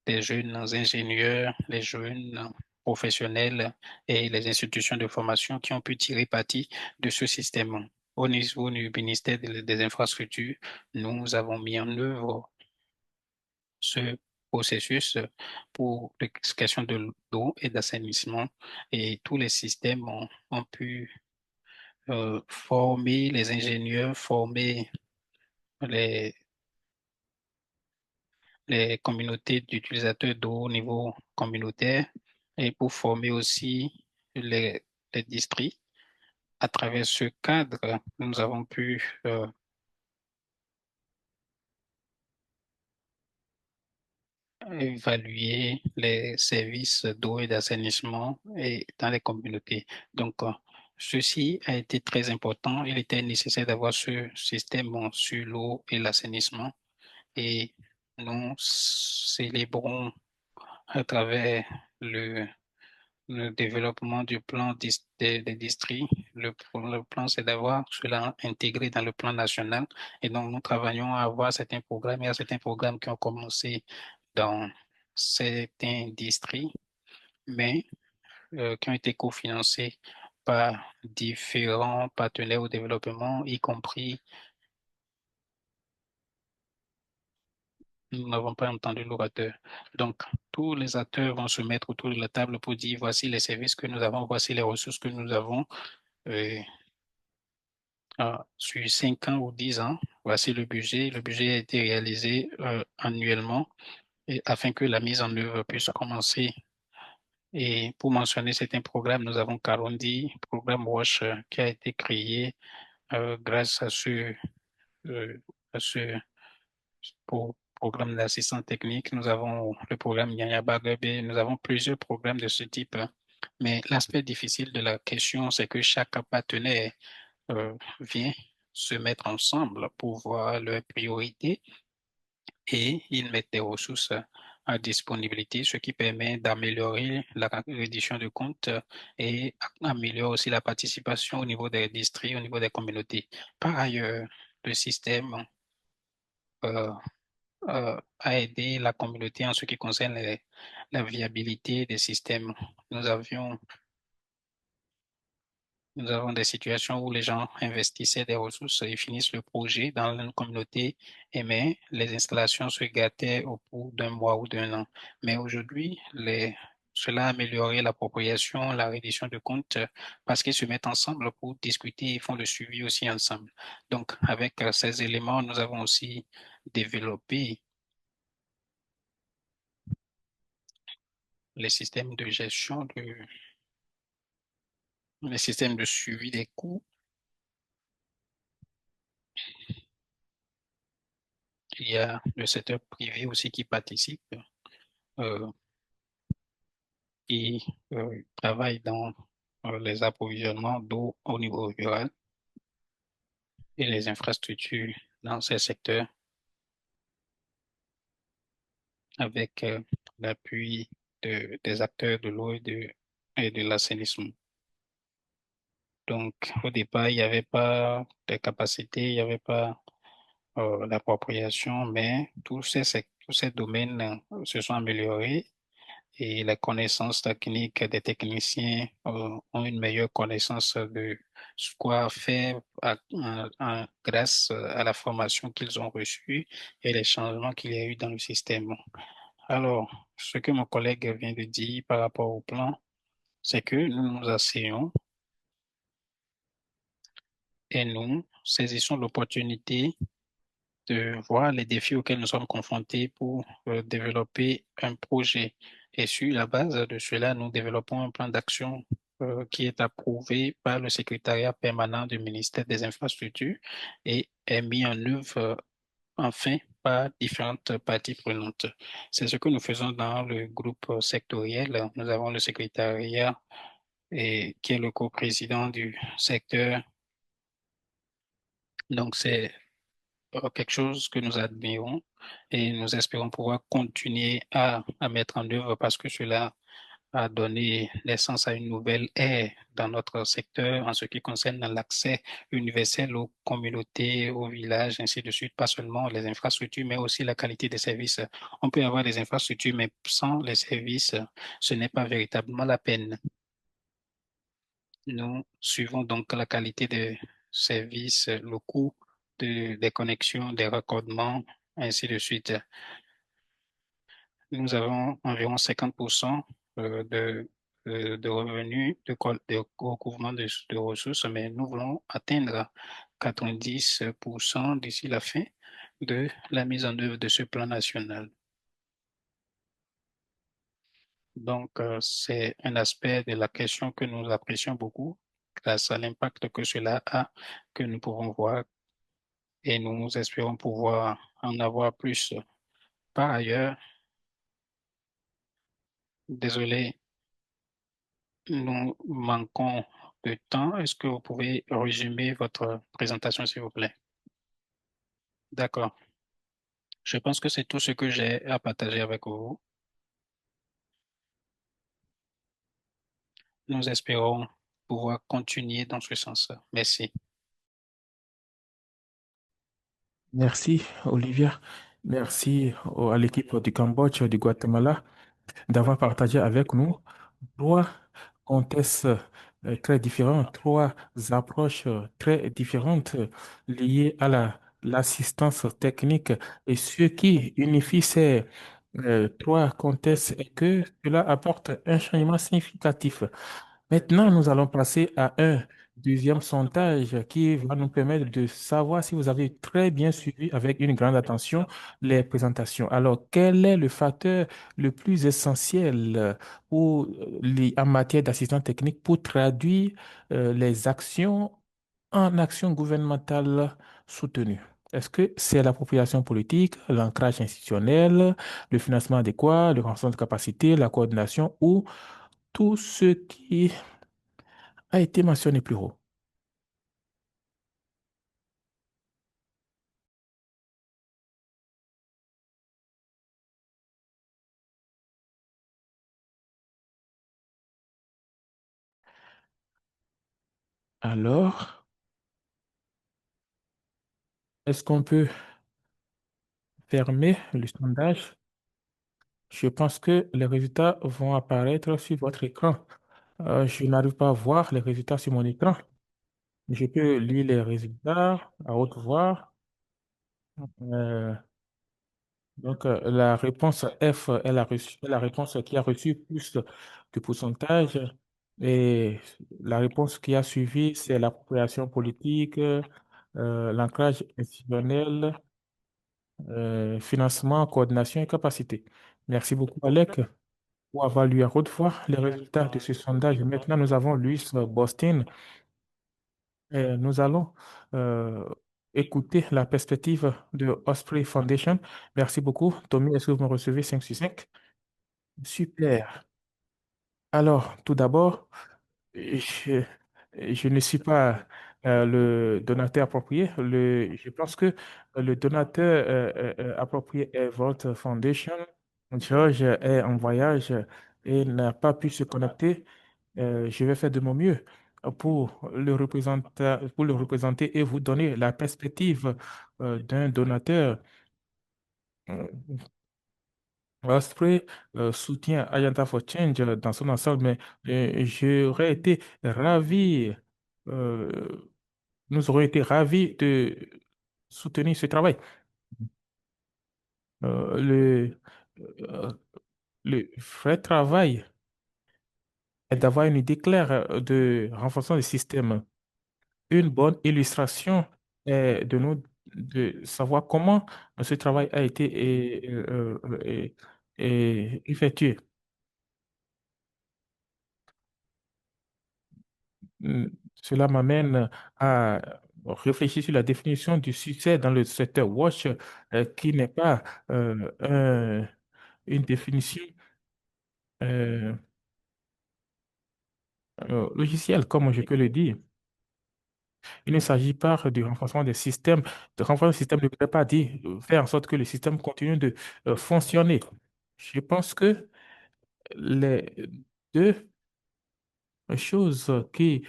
des jeunes ingénieurs, les jeunes professionnels et les institutions de formation qui ont pu tirer parti de ce système. Au niveau du ministère des Infrastructures, nous avons mis en œuvre ce processus pour les questions de l'eau et d'assainissement et tous les systèmes ont pu former les ingénieurs, former les, les communautés d'utilisateurs d'eau au niveau communautaire et pour former aussi les, les districts. À travers ce cadre, nous avons pu évaluer les services d'eau et d'assainissement et dans les communautés. Donc, ceci a été très important. Il était nécessaire d'avoir ce système sur l'eau et l'assainissement et nous célébrons à travers le développement du plan des districts. Le plan, c'est d'avoir cela intégré dans le plan national. Et donc, nous travaillons à avoir certains programmes. Il y a certains programmes qui ont commencé dans certains districts, mais qui ont été cofinancés par différents partenaires au développement, y compris, nous n'avons pas entendu l'orateur. Donc, tous les acteurs vont se mettre autour de la table pour dire, voici les services que nous avons, voici les ressources que nous avons. Euh, sur 5 ans ou 10 ans, voici le budget. Le budget a été réalisé annuellement et afin que la mise en œuvre puisse commencer. Et pour mentionner certains programmes, nous avons Carondi, programme WASH qui a été créé grâce euh, à ce programme d'assistance technique. Nous avons le programme Nyanya Bagabé, nous avons plusieurs programmes de ce type. Mais l'aspect difficile de la question, c'est que chaque partenaire vient se mettre ensemble pour voir leurs priorités et ils mettent des ressources à disponibilité, ce qui permet d'améliorer la reddition de comptes et améliore aussi la participation au niveau des districts, au niveau des communautés. Par ailleurs, le système euh, a aidé la communauté en ce qui concerne la viabilité des systèmes. Nous avions Nous avons des situations où les gens investissaient des ressources et finissent le projet dans une communauté, et mais les installations se gâtaient au bout d'un mois ou d'un an. Mais aujourd'hui, cela a amélioré l'appropriation, la reddition de comptes parce qu'ils se mettent ensemble pour discuter et font le suivi aussi ensemble. Donc, avec ces éléments, nous avons aussi développé les systèmes de gestion, les systèmes de suivi des coûts. Il y a le secteur privé aussi qui participe. Euh, qui travaillent dans les approvisionnements d'eau au niveau rural et les infrastructures dans ces secteurs avec l'appui des acteurs de l'eau et de l'assainissement. Donc, au départ, il n'y avait pas de capacité, il n'y avait pas d'appropriation, mais tous ces domaines se sont améliorés et les connaissances techniques des techniciens ont une meilleure connaissance de ce quoi faire grâce à la formation qu'ils ont reçue et les changements qu'il y a eu dans le système. Alors, ce que mon collègue vient de dire par rapport au plan, c'est que nous nous asseyons et nous saisissons l'opportunité de voir les défis auxquels nous sommes confrontés pour développer un projet. Et sur la base de cela, nous développons un plan d'action qui est approuvé par le secrétariat permanent du ministère des Infrastructures et est mis en œuvre enfin par différentes parties prenantes. C'est ce que nous faisons dans le groupe sectoriel. Nous avons le secrétariat qui est le coprésident du secteur. Donc, c'est quelque chose que nous admirons et nous espérons pouvoir continuer à mettre en œuvre parce que cela a donné naissance à une nouvelle ère dans notre secteur en ce qui concerne l'accès universel aux communautés, aux villages, ainsi de suite, pas seulement les infrastructures, mais aussi la qualité des services. On peut avoir des infrastructures, mais sans les services, ce n'est pas véritablement la peine. Nous suivons donc la qualité des services, le coût des connexions, des raccordements, ainsi de suite. Nous avons environ 50% de revenus, de recouvrement de ressources, mais nous voulons atteindre 90% d'ici la fin de la mise en œuvre de ce plan national. Donc, c'est un aspect de la question que nous apprécions beaucoup grâce à l'impact que cela a, que nous pouvons voir et nous espérons pouvoir en avoir plus. Par ailleurs, désolé, nous manquons de temps. Est-ce que vous pouvez résumer votre présentation, s'il vous plaît? D'accord. Je pense que c'est tout ce que j'ai à partager avec vous. Nous espérons pouvoir continuer dans ce sens. Merci. Merci, Olivia. Merci à l'équipe du Cambodge, du Guatemala d'avoir partagé avec nous trois contextes très différents, trois approches très différentes liées à l'assistance technique. Et ce qui unifie ces trois contextes est que cela apporte un changement significatif. Maintenant, nous allons passer à un deuxième sondage qui va nous permettre de savoir si vous avez très bien suivi avec une grande attention les présentations. Alors, quel est le facteur le plus essentiel en matière d'assistance technique pour traduire les actions en actions gouvernementales soutenues? Est-ce que c'est l'appropriation politique, l'ancrage institutionnel, le financement adéquat, le renforcement de capacité, la coordination ou tout ce qui a été mentionné plus haut? Alors, est-ce qu'on peut fermer le sondage? Je pense que les résultats vont apparaître sur votre écran. Je n'arrive pas à voir les résultats sur mon écran. Je peux lire les résultats à haute voix. Euh, la réponse F est la réponse qui a reçu plus de pourcentage. Et la réponse qui a suivi, c'est l'appropriation politique, l'ancrage institutionnel, financement, coordination et capacité. Merci beaucoup, Alec, pour avoir lu à haute voix les résultats de ce sondage. Maintenant, nous avons Louis Boston et nous allons euh, écouter la perspective de Osprey Foundation. Merci beaucoup. Tommy, est-ce que vous me recevez 5 sur 5? Super. Alors, tout d'abord, je, je ne suis pas le donateur approprié. Je pense que le donateur approprié est votre foundation. George est en voyage et n'a pas pu se connecter. Je vais faire de mon mieux pour le représenter et vous donner la perspective d'un donateur. Euh, Osprey soutient Agenda for Change dans son ensemble, mais j'aurais été ravi, euh, nous aurions été ravis de soutenir ce travail. Euh, le, euh, le vrai travail est d'avoir une idée claire de renforçant le système. Une bonne illustration est de savoir comment ce travail a été effectué. Cela m'amène à réfléchir sur la définition du succès dans le secteur Watch, qui n'est pas une définition euh, logicielle, comme je peux le dire. Il ne s'agit pas du renforcement des systèmes. De renforcer le système ne veut pas dire faire en sorte que le système continue de fonctionner. Je pense que les deux chose qui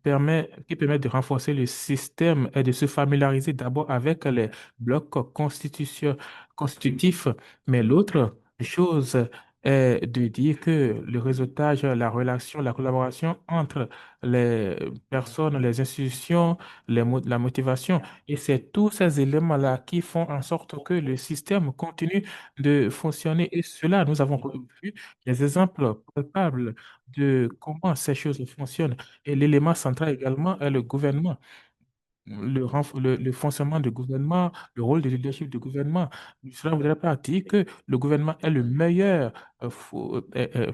permet de renforcer le système et de se familiariser d'abord avec les blocs constitutifs, mais l'autre chose est de dire que le réseautage, la relation, la collaboration entre les personnes, les institutions, la motivation, et c'est tous ces éléments-là qui font en sorte que le système continue de fonctionner. Et cela, nous avons vu des exemples palpables de comment ces choses fonctionnent. Et l'élément central également est le gouvernement le fonctionnement du gouvernement, le rôle de leadership du gouvernement. Cela ne voudrait pas dire que le gouvernement est le meilleur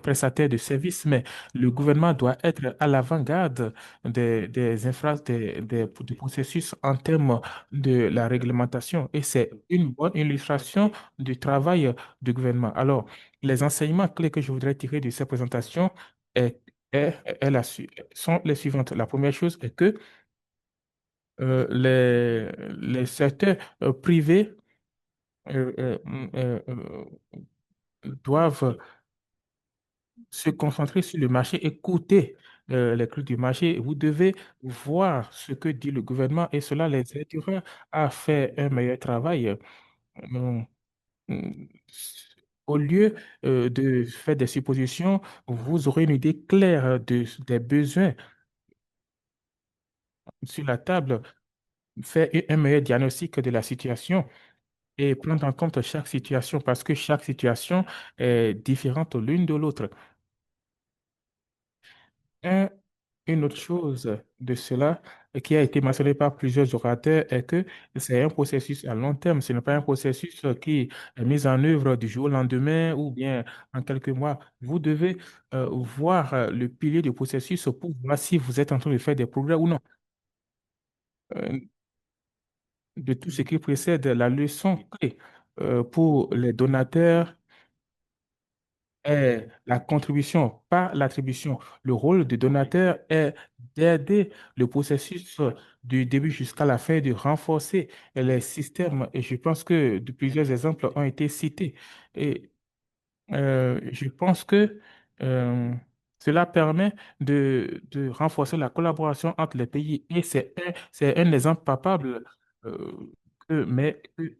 prestataire de services, mais le gouvernement doit être à l'avant-garde des processus en termes de la réglementation. Et c'est une bonne illustration du travail du gouvernement. Alors, les enseignements clés que je voudrais tirer de cette présentation est, sont les suivantes. La première chose est que les secteurs privés euh, euh, mm, euh, euh, doivent se concentrer sur le marché, écouter les cris du marché. Vous devez voir ce que dit le gouvernement et cela les aidera à faire un meilleur travail. Mm, mm, Au lieu de faire des suppositions, vous aurez une idée claire des besoins sur la table, faire un meilleur diagnostic de la situation et prendre en compte chaque situation parce que chaque situation est différente l'une de l'autre. Une autre chose de cela qui a été mentionné par plusieurs orateurs est que c'est un processus à long terme. Ce n'est pas un processus qui est mis en œuvre du jour au lendemain ou bien en quelques mois. Vous devez voir le pilier du processus pour voir si vous êtes en train de faire des progrès ou non. Euh, de tout ce qui précède la leçon clé pour les donateurs est la contribution, pas l'attribution. Le rôle du donateur est d'aider le processus du début jusqu'à la fin, de renforcer les systèmes. Et je pense que plusieurs exemples ont été cités. Et je pense que euh, cela permet de renforcer la collaboration entre les pays et c'est un exemple palpable que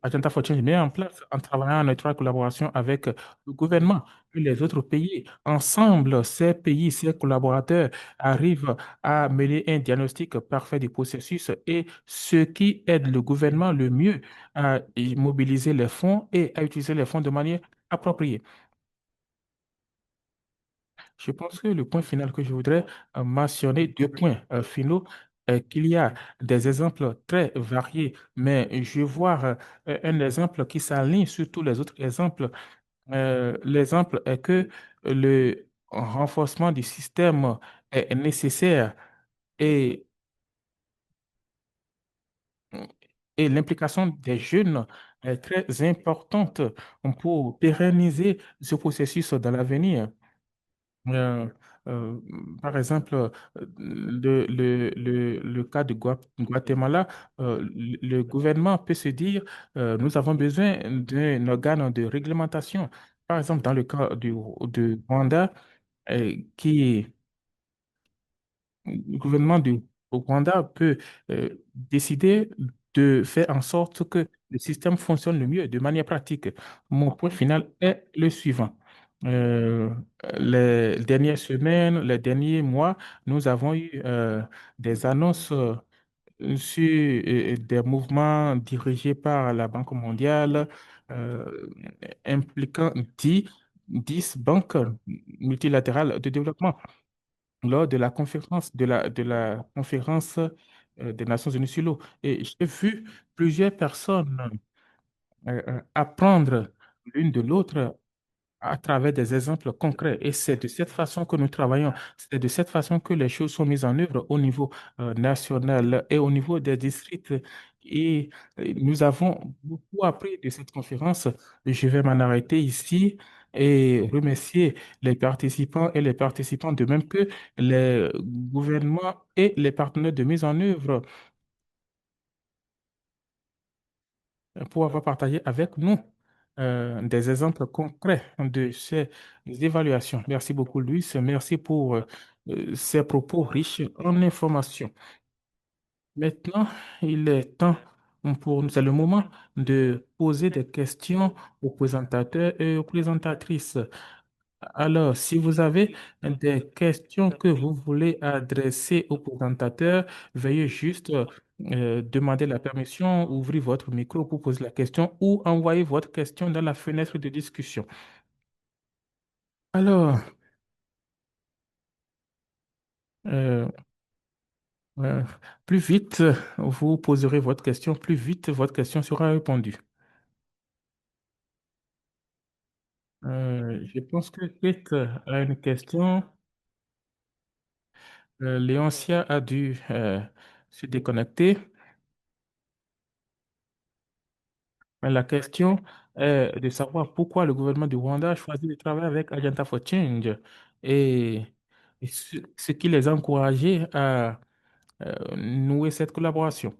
Agenda for Change met en place en travaillant en étroite collaboration avec le gouvernement et les autres pays. Ensemble, ces pays, ces collaborateurs arrivent à mener un diagnostic parfait du processus et ce qui aide le gouvernement le mieux à y mobiliser les fonds et à utiliser les fonds de manière appropriée. Je pense que le point final que je voudrais mentionner, deux points finaux, qu'il y a des exemples très variés, mais je vois un exemple qui s'aligne sur tous les autres exemples. L'exemple est que le renforcement du système est nécessaire et, et l'implication des jeunes est très importante pour pérenniser ce processus dans l'avenir. Euh, euh, Par exemple, le cas de Guatemala, le gouvernement peut se dire, nous avons besoin d'un organe de réglementation. Par exemple, dans le cas du Rwanda, qui le gouvernement du Rwanda peut décider de faire en sorte que le système fonctionne le mieux de manière pratique. Mon point final est le suivant. Euh, les dernières semaines, les derniers mois, nous avons eu des annonces sur des mouvements dirigés par la Banque mondiale euh, impliquant 10 banques multilatérales de développement lors de la conférence, de la conférence des Nations Unies sur l'eau. Et j'ai vu plusieurs personnes apprendre l'une de l'autre à travers des exemples concrets. Et c'est de cette façon que nous travaillons. C'est de cette façon que les choses sont mises en œuvre au niveau national et au niveau des districts. Et nous avons beaucoup appris de cette conférence. Je vais m'en arrêter ici et remercier les participants et les participants, de même que les gouvernements et les partenaires de mise en œuvre pour avoir partagé avec nous des exemples concrets de ces évaluations. Merci beaucoup, Luis. Merci pour ces propos riches en informations. Maintenant, il est temps pour nous, c'est le moment de poser des questions aux présentateurs et aux présentatrices. Alors, si vous avez des questions que vous voulez adresser au présentateur, veuillez juste demander la permission, ouvrir votre micro pour poser la question ou envoyer votre question dans la fenêtre de discussion. Alors, euh, euh, plus vite vous poserez votre question, plus vite votre question sera répondue. Je pense que Kate a une question. Léoncia a dû se déconnecter. Mais la question est de savoir pourquoi le gouvernement du Rwanda a choisi de travailler avec Agenda for Change et, ce qui les a encouragés à nouer cette collaboration.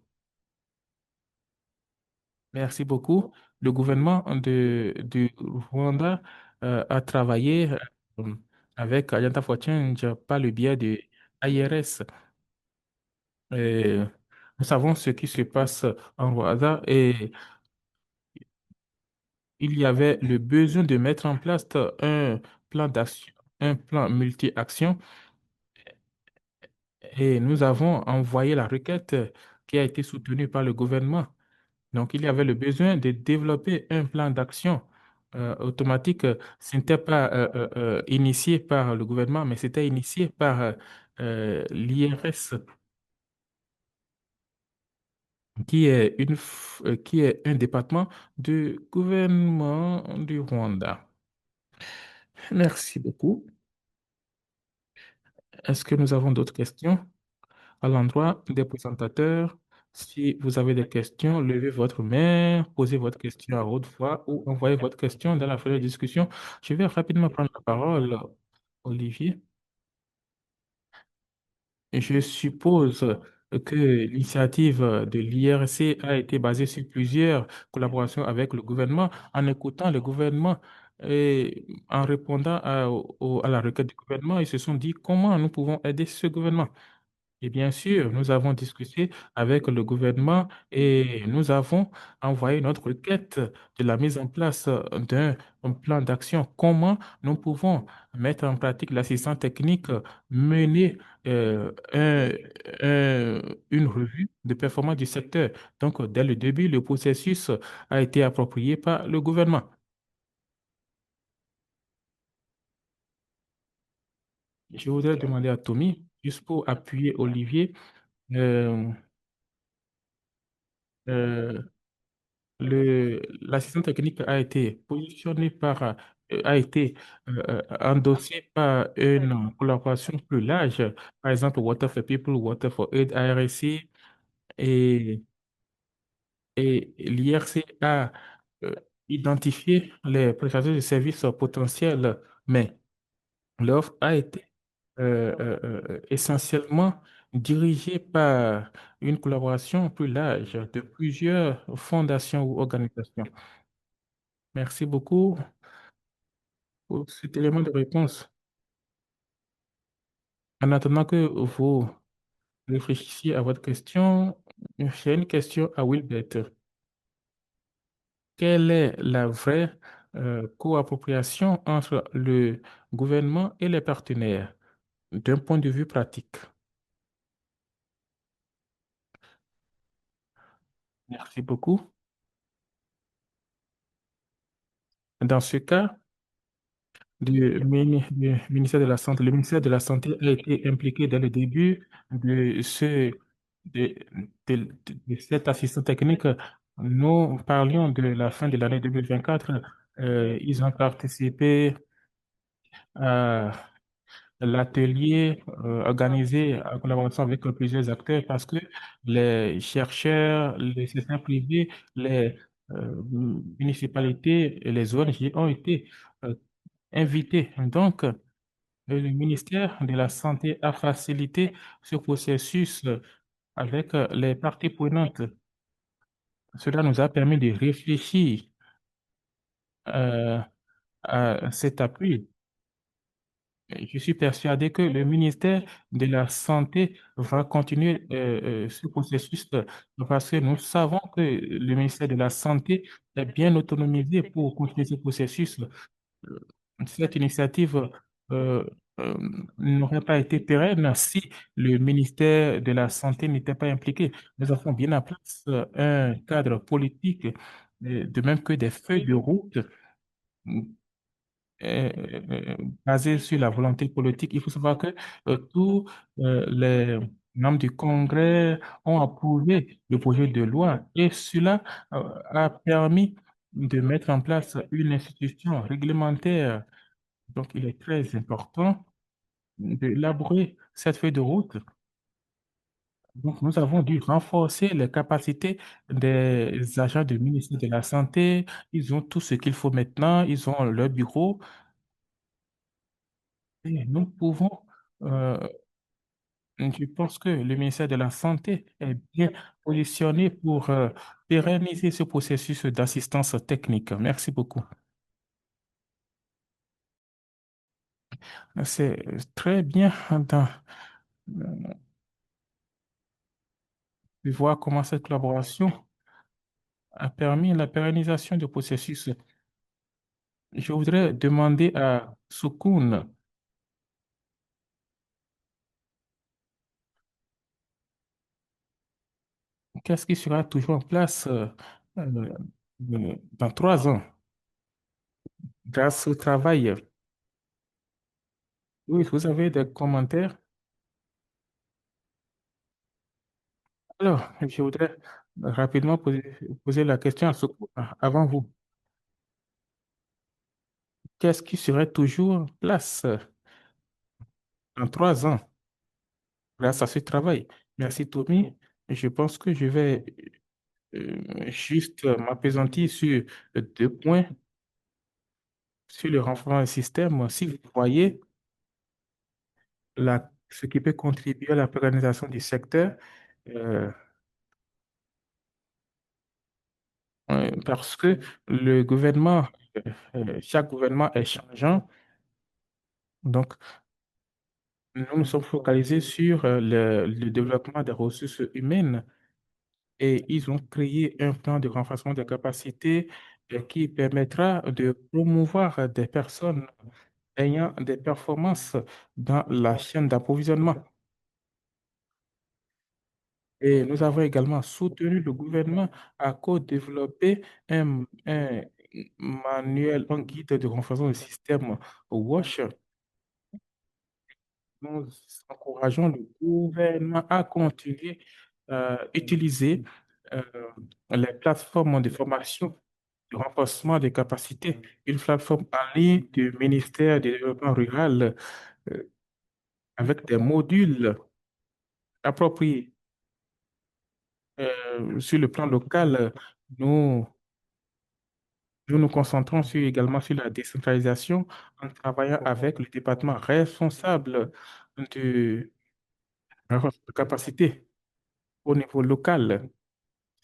Merci beaucoup. Le gouvernement du Rwanda a travaillé euh, avec Agenda for Change par le biais de AIRS. Et nous savons ce qui se passe en Rwanda et il y avait le besoin de mettre en place un plan d'action, un plan multi-action, et nous avons envoyé la requête qui a été soutenue par le gouvernement. Donc, il y avait le besoin de développer un plan d'action automatique. Ce n'était pas initié par le gouvernement, mais c'était initié par l'IRS, qui est un département du gouvernement du Rwanda. Merci beaucoup. Est-ce que nous avons d'autres questions à l'endroit des présentateurs? Si vous avez des questions, levez votre main, posez votre question à haute voix ou envoyez votre question dans la feuille de discussion. Je vais rapidement prendre la parole, Olivier. Je suppose que l'initiative de l'IRC a été basée sur plusieurs collaborations avec le gouvernement. En écoutant le gouvernement et en répondant à la requête du gouvernement, ils se sont dit comment nous pouvons aider ce gouvernement. Et bien sûr, nous avons discuté avec le gouvernement et nous avons envoyé notre requête de la mise en place d'un plan d'action. Comment nous pouvons mettre en pratique l'assistance technique, mener un- une revue de performance du secteur. Donc, dès le début, le processus a été approprié par le gouvernement. Je voudrais demander à Tommy, juste pour appuyer Olivier, euh, euh, l'assistant technique a été positionné a été endossé par une collaboration plus large, par exemple Water for People, Water for Aid, IRC, et, et l'IRC a euh, identifié les prestataires de services potentiels, mais l'offre a été essentiellement dirigée par une collaboration plus large de plusieurs fondations ou organisations. Merci beaucoup pour cet élément de réponse. En attendant que vous réfléchissiez à votre question, j'ai une question à Wilbert. Quelle est la vraie coappropriation entre le gouvernement et les partenaires d'un point de vue pratique? Merci beaucoup. Dans ce cas, du ministère de la Santé. Le ministère de la Santé a été impliqué dès le début de, ce, de, de cette assistance technique. Nous parlions de la fin de l'année 2024. Ils ont participé à l'atelier organisé en collaboration avec plusieurs acteurs parce que les chercheurs, les secteurs privés, les municipalités et les ONG ont été euh, invités. Donc, le ministère de la Santé a facilité ce processus avec les parties prenantes. Cela nous a permis de réfléchir euh, à cet appui. Je suis persuadé que le ministère de la Santé va continuer ce processus parce que nous savons que le ministère de la Santé est bien autonomisé pour continuer ce processus. Euh, Cette initiative euh, euh, n'aurait pas été pérenne si le ministère de la Santé n'était pas impliqué. Nous avons bien en place un cadre politique, de même que des feuilles de route euh, euh, basées sur la volonté politique. Il faut savoir que tous les membres du Congrès ont approuvé le projet de loi et cela a permis de mettre en place une institution réglementaire. Donc, il est très important d'élaborer cette feuille de route. Donc, nous avons dû renforcer les capacités des agents du ministère de la Santé. Ils ont tout ce qu'il faut maintenant. Ils ont leur bureau. Et nous pouvons, euh, je pense que le ministère de la Santé est bien positionné pour pérenniser ce processus d'assistance technique. Merci beaucoup. C'est très bien de voir comment cette collaboration a permis la pérennisation du processus. Je voudrais demander à Sukun, qu'est-ce qui sera toujours en place euh, dans 3 ans grâce au travail? Oui, vous avez des commentaires? Alors, je voudrais rapidement poser la question à avant vous. Qu'est-ce qui serait toujours en place dans 3 ans grâce à ce travail? Merci, Tommy. Je pense que je vais juste m'appesantir sur 2 points sur le renforcement du système. Si vous voyez ce qui peut contribuer à la pérennisation du secteur, euh, parce que le gouvernement, chaque gouvernement est changeant, donc nous nous sommes focalisés sur le développement des ressources humaines et ils ont créé un plan de renforcement des capacités qui permettra de promouvoir des personnes ayant des performances dans la chaîne d'approvisionnement. Et nous avons également soutenu le gouvernement à co-développer un manuel, un guide de renforcement du système WASH. Nous encourageons le gouvernement à continuer à utiliser euh, les plateformes de formation, de renforcement des capacités, une plateforme en ligne du ministère du Développement rural avec des modules appropriés. Sur le plan local, nous, nous nous concentrons également sur la décentralisation en travaillant avec le département responsable de de capacité au niveau local.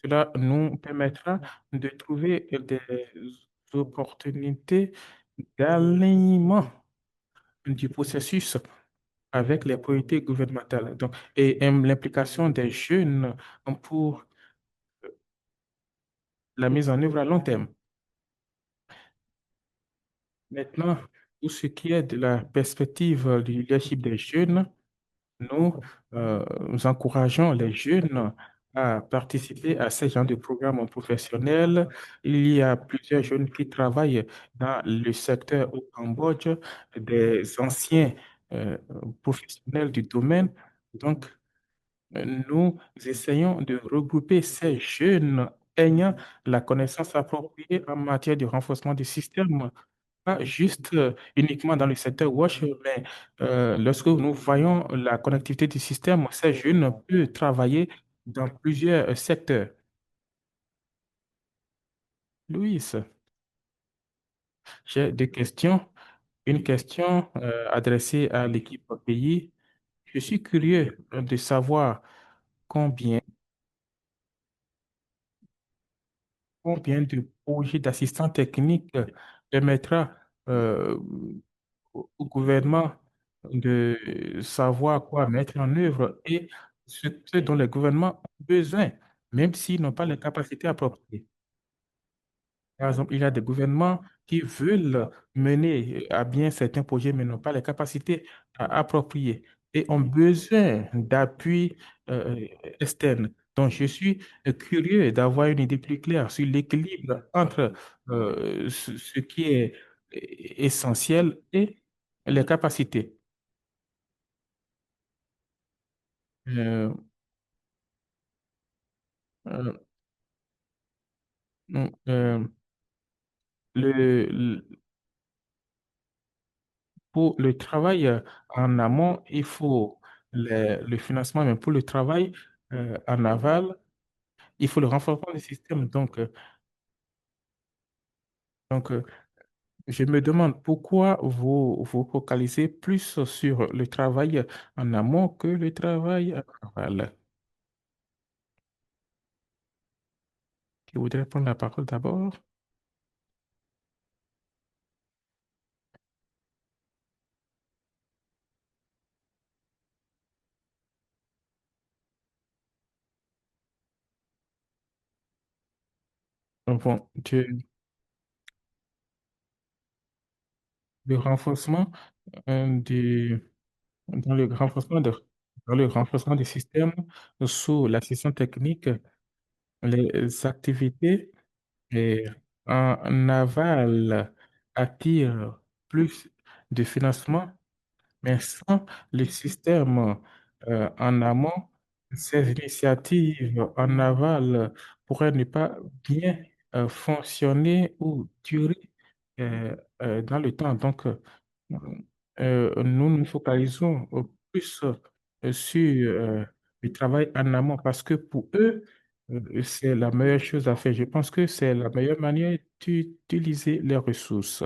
Cela nous permettra de trouver des opportunités d'alignement du processus avec les priorités gouvernementales. Donc, et l'implication des jeunes pour la mise en œuvre à long terme. Maintenant, pour ce qui est de la perspective du leadership des jeunes, nous, nous encourageons les jeunes à participer à ce genre de programmes professionnels. Il y a plusieurs jeunes qui travaillent dans le secteur au Cambodge, des anciens euh, professionnels du domaine. Donc, nous essayons de regrouper ces jeunes ayant la connaissance appropriée en matière de renforcement du système, pas juste uniquement dans le secteur WASH, mais lorsque nous voyons la connectivité du système, ces jeunes peuvent travailler dans plusieurs secteurs. Louis, j'ai deux questions. Une question adressée à l'équipe pays. Je suis curieux de savoir combien, combien de projets d'assistance technique permettra euh, au gouvernement de savoir quoi mettre en œuvre et ce dont les gouvernements ont besoin, même s'ils n'ont pas les capacités appropriées. Par exemple, il y a des gouvernements qui veulent mener à bien certains projets, mais n'ont pas les capacités appropriées et ont besoin d'appui euh, externe. Donc, je suis curieux d'avoir une idée plus claire sur l'équilibre entre ce qui est essentiel et les capacités. Euh, euh, euh, le, pour le travail en amont, il faut le financement, mais pour le travail en aval, il faut le renforcement du système. Donc, je me demande pourquoi vous vous focalisez plus sur le travail en amont que le travail en aval. Qui voudrait prendre la parole d'abord? Bon, le renforcement du dans le renforcement dans le renforcement du système sous l'assistance technique, les activités et en aval attirent plus de financement, mais sans le système en amont, ces initiatives en aval pourraient ne pas bien fonctionner ou durer dans le temps. Donc, nous nous focalisons plus sur le travail en amont parce que pour eux, c'est la meilleure chose à faire. Je pense que c'est la meilleure manière d'utiliser les ressources.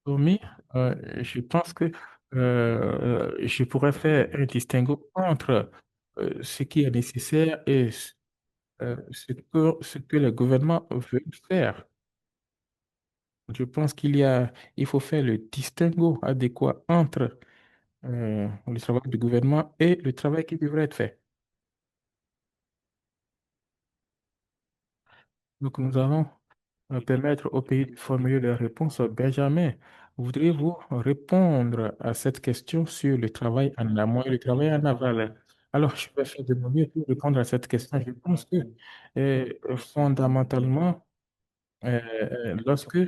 Tommy, je pense que je pourrais faire un distinguo entre ce qui est nécessaire et ce que le gouvernement veut faire. Je pense il faut faire le distinguo adéquat entre le travail du gouvernement et le travail qui devrait être fait. Donc, nous allons permettre au pays de formuler la réponse. Benjamin, voudriez-vous répondre à cette question sur le travail en amont et le travail en aval? Alors, je vais faire de mon mieux pour répondre à cette question. Je pense que fondamentalement, lorsque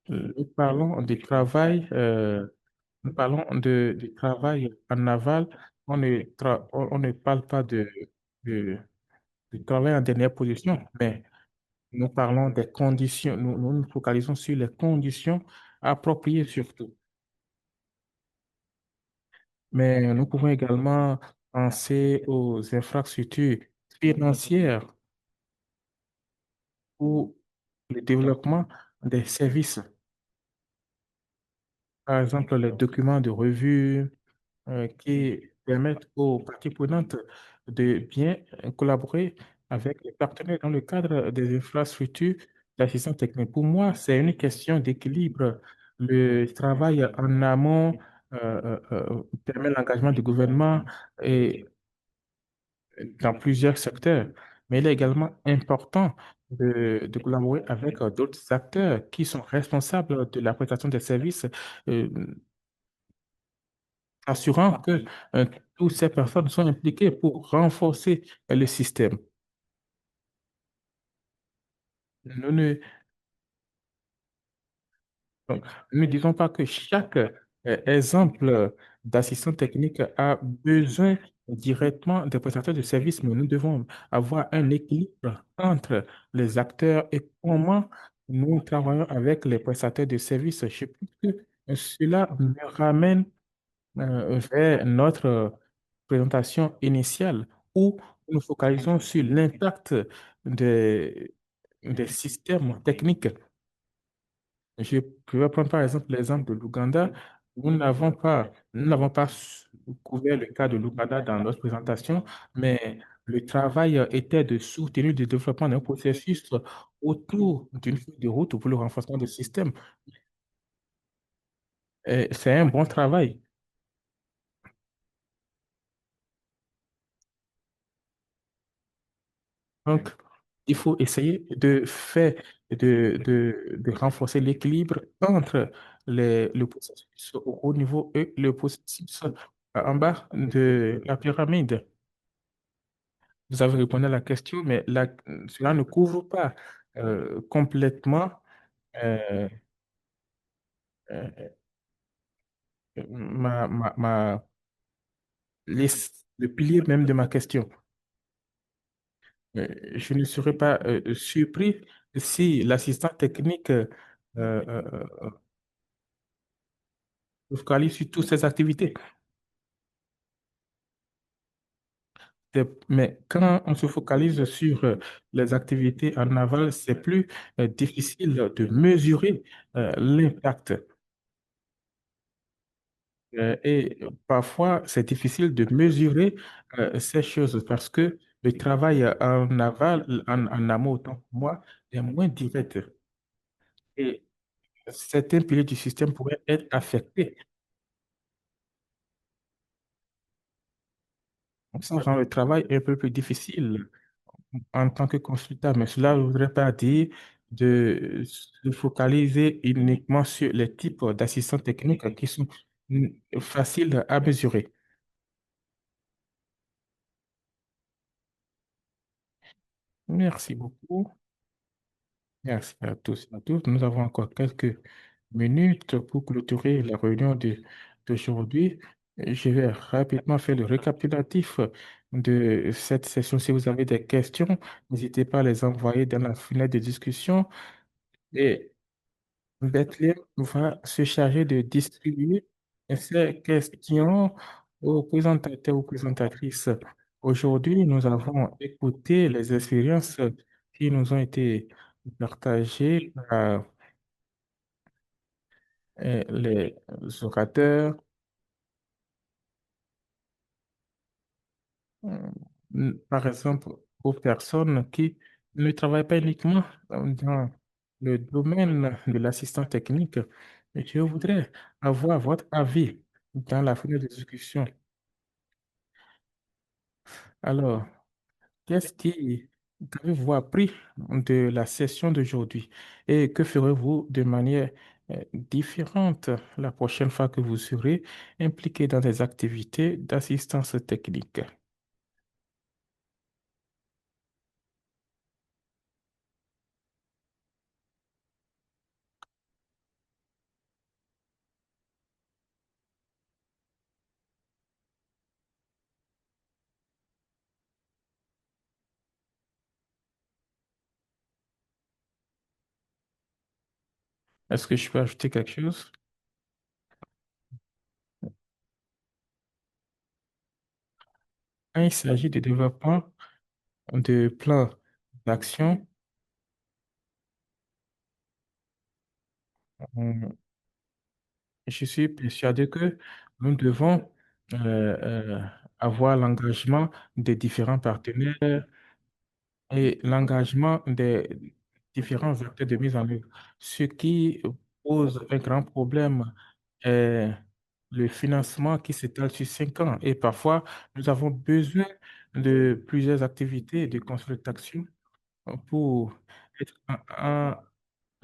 nous parlons du travail, nous parlons du travail en aval, on ne parle pas de, de travail en dernière position, mais nous parlons des conditions, nous nous focalisons sur les conditions appropriées surtout. Mais nous pouvons également penser aux infrastructures financières ou le développement des services. Par exemple, les documents de revue qui permettent aux parties prenantes de bien collaborer avec les partenaires dans le cadre des infrastructures d'assistance technique. Pour moi, c'est une question d'équilibre. Le travail en amont permet l'engagement du gouvernement et dans plusieurs secteurs, mais il est également important de collaborer avec d'autres acteurs qui sont responsables de la prestation des services, euh, assurant que euh, toutes ces personnes sont impliquées pour renforcer le système. Nous ne, donc, ne disons pas que chaque exemple d'assistant technique a besoin directement des prestataires de services, mais nous devons avoir un équilibre entre les acteurs et comment nous travaillons avec les prestataires de services. Je pense que cela me ramène vers notre présentation initiale où nous focalisons sur l'impact des, des systèmes techniques. Je vais prendre par exemple l'exemple de l'Ouganda. Nous n'avons pas couvert le cas de l'Ouganda dans notre présentation, mais le travail était de soutenir le développement d'un processus autour d'une feuille de route pour le renforcement du système. Et c'est un bon travail. Donc, il faut essayer de faire, de renforcer l'équilibre entre le processus au haut niveau et le processus en bas de la pyramide. Vous avez répondu à la question, mais cela ne couvre pas complètement euh, euh, le pilier même de ma question. Je ne serais pas surpris si l'assistant technique se focalise sur toutes ces activités. Mais quand on se focalise sur les activités en aval, c'est plus difficile de mesurer l'impact. Et parfois, c'est difficile de mesurer ces choses parce que le travail en aval, en amont, autant pour moi, est moins direct. Et certains piliers du système pourraient être affectés. Ça rend le travail un peu plus difficile en tant que consultant, mais cela ne voudrait pas dire de se focaliser uniquement sur les types d'assistants techniques qui sont faciles à mesurer. Merci beaucoup. Merci à tous et à toutes. Nous avons encore quelques minutes pour clôturer la réunion d'aujourd'hui. Je vais rapidement faire le récapitulatif de cette session. Si vous avez des questions, n'hésitez pas à les envoyer dans la fenêtre de discussion. Et Bethléem va se charger de distribuer ces questions aux présentateurs ou présentatrices. Aujourd'hui, nous avons écouté les expériences qui nous ont été partagées par les orateurs. Par exemple, aux personnes qui ne travaillent pas uniquement dans le domaine de l'assistance technique. Et je voudrais avoir votre avis dans la foulée de discussion. Alors, qu'avez-vous appris de la session d'aujourd'hui et que ferez-vous de manière différente la prochaine fois que vous serez impliqué dans des activités d'assistance technique? Est-ce que je peux ajouter quelque chose? Quand il s'agit de développement de plans d'action, on- je suis persuadé que nous devons euh, euh, avoir l'engagement des différents partenaires et l'engagement des différents acteurs de mise en œuvre. Ce qui pose un grand problème est le financement qui s'étale sur 5 ans. Et parfois, nous avons besoin de plusieurs activités de consultation pour être en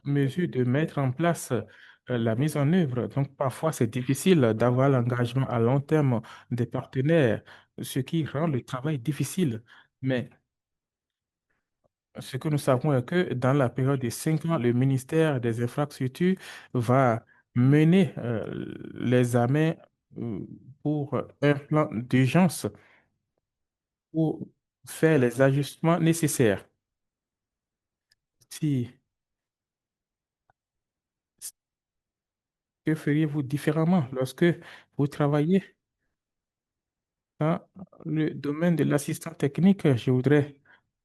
mesure de mettre en place la mise en œuvre. Donc, parfois, c'est difficile d'avoir l'engagement à long terme des partenaires, ce qui rend le travail difficile. Mais ce que nous savons est que dans la période de 5 ans, le ministère des Infrastructures va mener les examens euh, pour un plan d'urgence pour faire les ajustements nécessaires. Si, que feriez-vous différemment lorsque vous travaillez dans le domaine de l'assistant technique? Je voudrais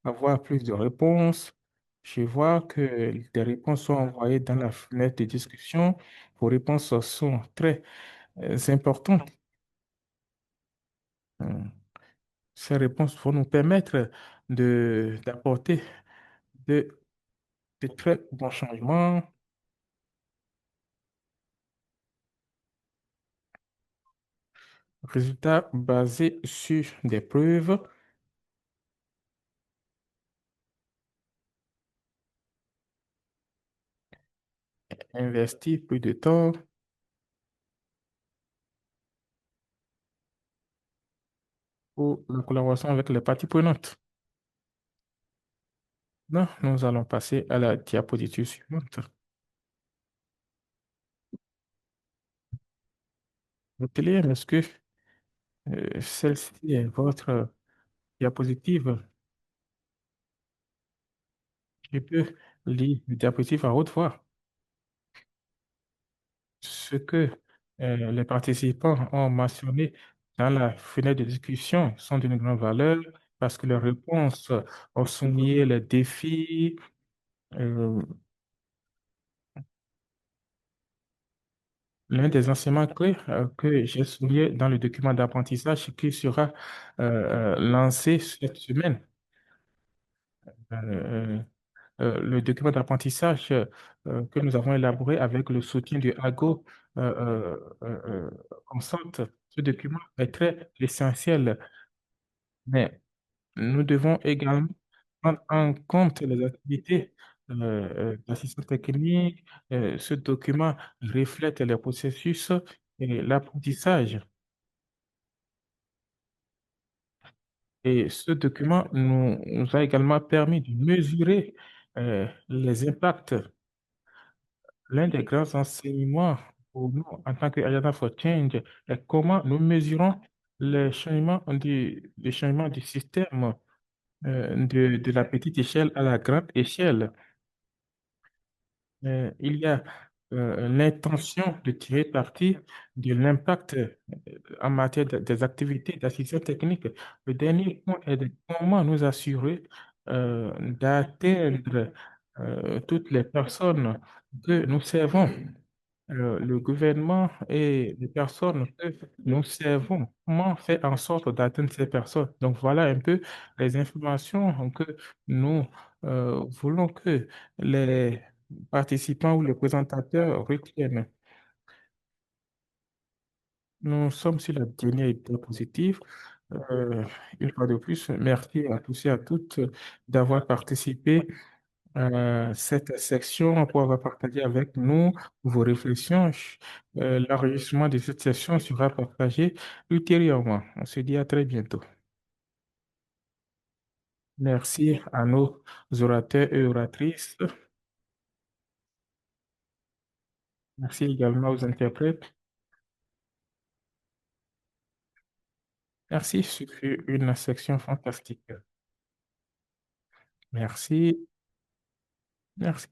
avoir plus de réponses. Je vois que des réponses sont envoyées dans la fenêtre de discussion. Vos réponses sont très importantes. Euh, Ces réponses vont nous permettre d'apporter de, de très bons changements. Résultats basés sur des preuves. Investir plus de temps pour la collaboration avec les parties prenantes. Non, nous allons passer à la diapositive suivante. Hôtelier, est-ce que celle-ci est votre diapositive? Je peux lire la diapositive à haute voix. Ce que les participants ont mentionné dans la fenêtre de discussion sont d'une grande valeur parce que leurs réponses ont souligné les défis. euh, L'un des enseignements clés que j'ai souligné dans le document d'apprentissage qui sera lancé cette semaine. Euh, le document d'apprentissage que nous avons élaboré avec le soutien du AGO Consult. Ce document est très essentiel Mais nous devons également prendre en compte les activités d'assistance technique. Ce document reflète les processus et l'apprentissage. Et ce document nous a également permis de mesurer les impacts. L'un des grands enseignements pour nous en tant qu'Agenda for Change est comment nous mesurons les changements du système de la petite échelle à la grande échelle. Il y a l'intention de tirer parti de l'impact en matière des activités d'assistance technique. Le dernier point est de comment nous assurer d'atteindre toutes les personnes que nous servons, le gouvernement et les personnes que nous servons. Comment faire en sorte d'atteindre ces personnes? Donc voilà un peu les informations que nous voulons que les participants ou les présentateurs retiennent. Nous sommes sur la dernière étape positive. Euh, une fois de plus, merci à tous et à toutes d'avoir participé à cette section pour avoir partagé avec nous vos réflexions. L'enregistrement de cette session sera partagé ultérieurement. On se dit à très bientôt. Merci à nos orateurs et oratrices. Merci également aux interprètes. Merci, ce fut une section fantastique. Merci. Merci.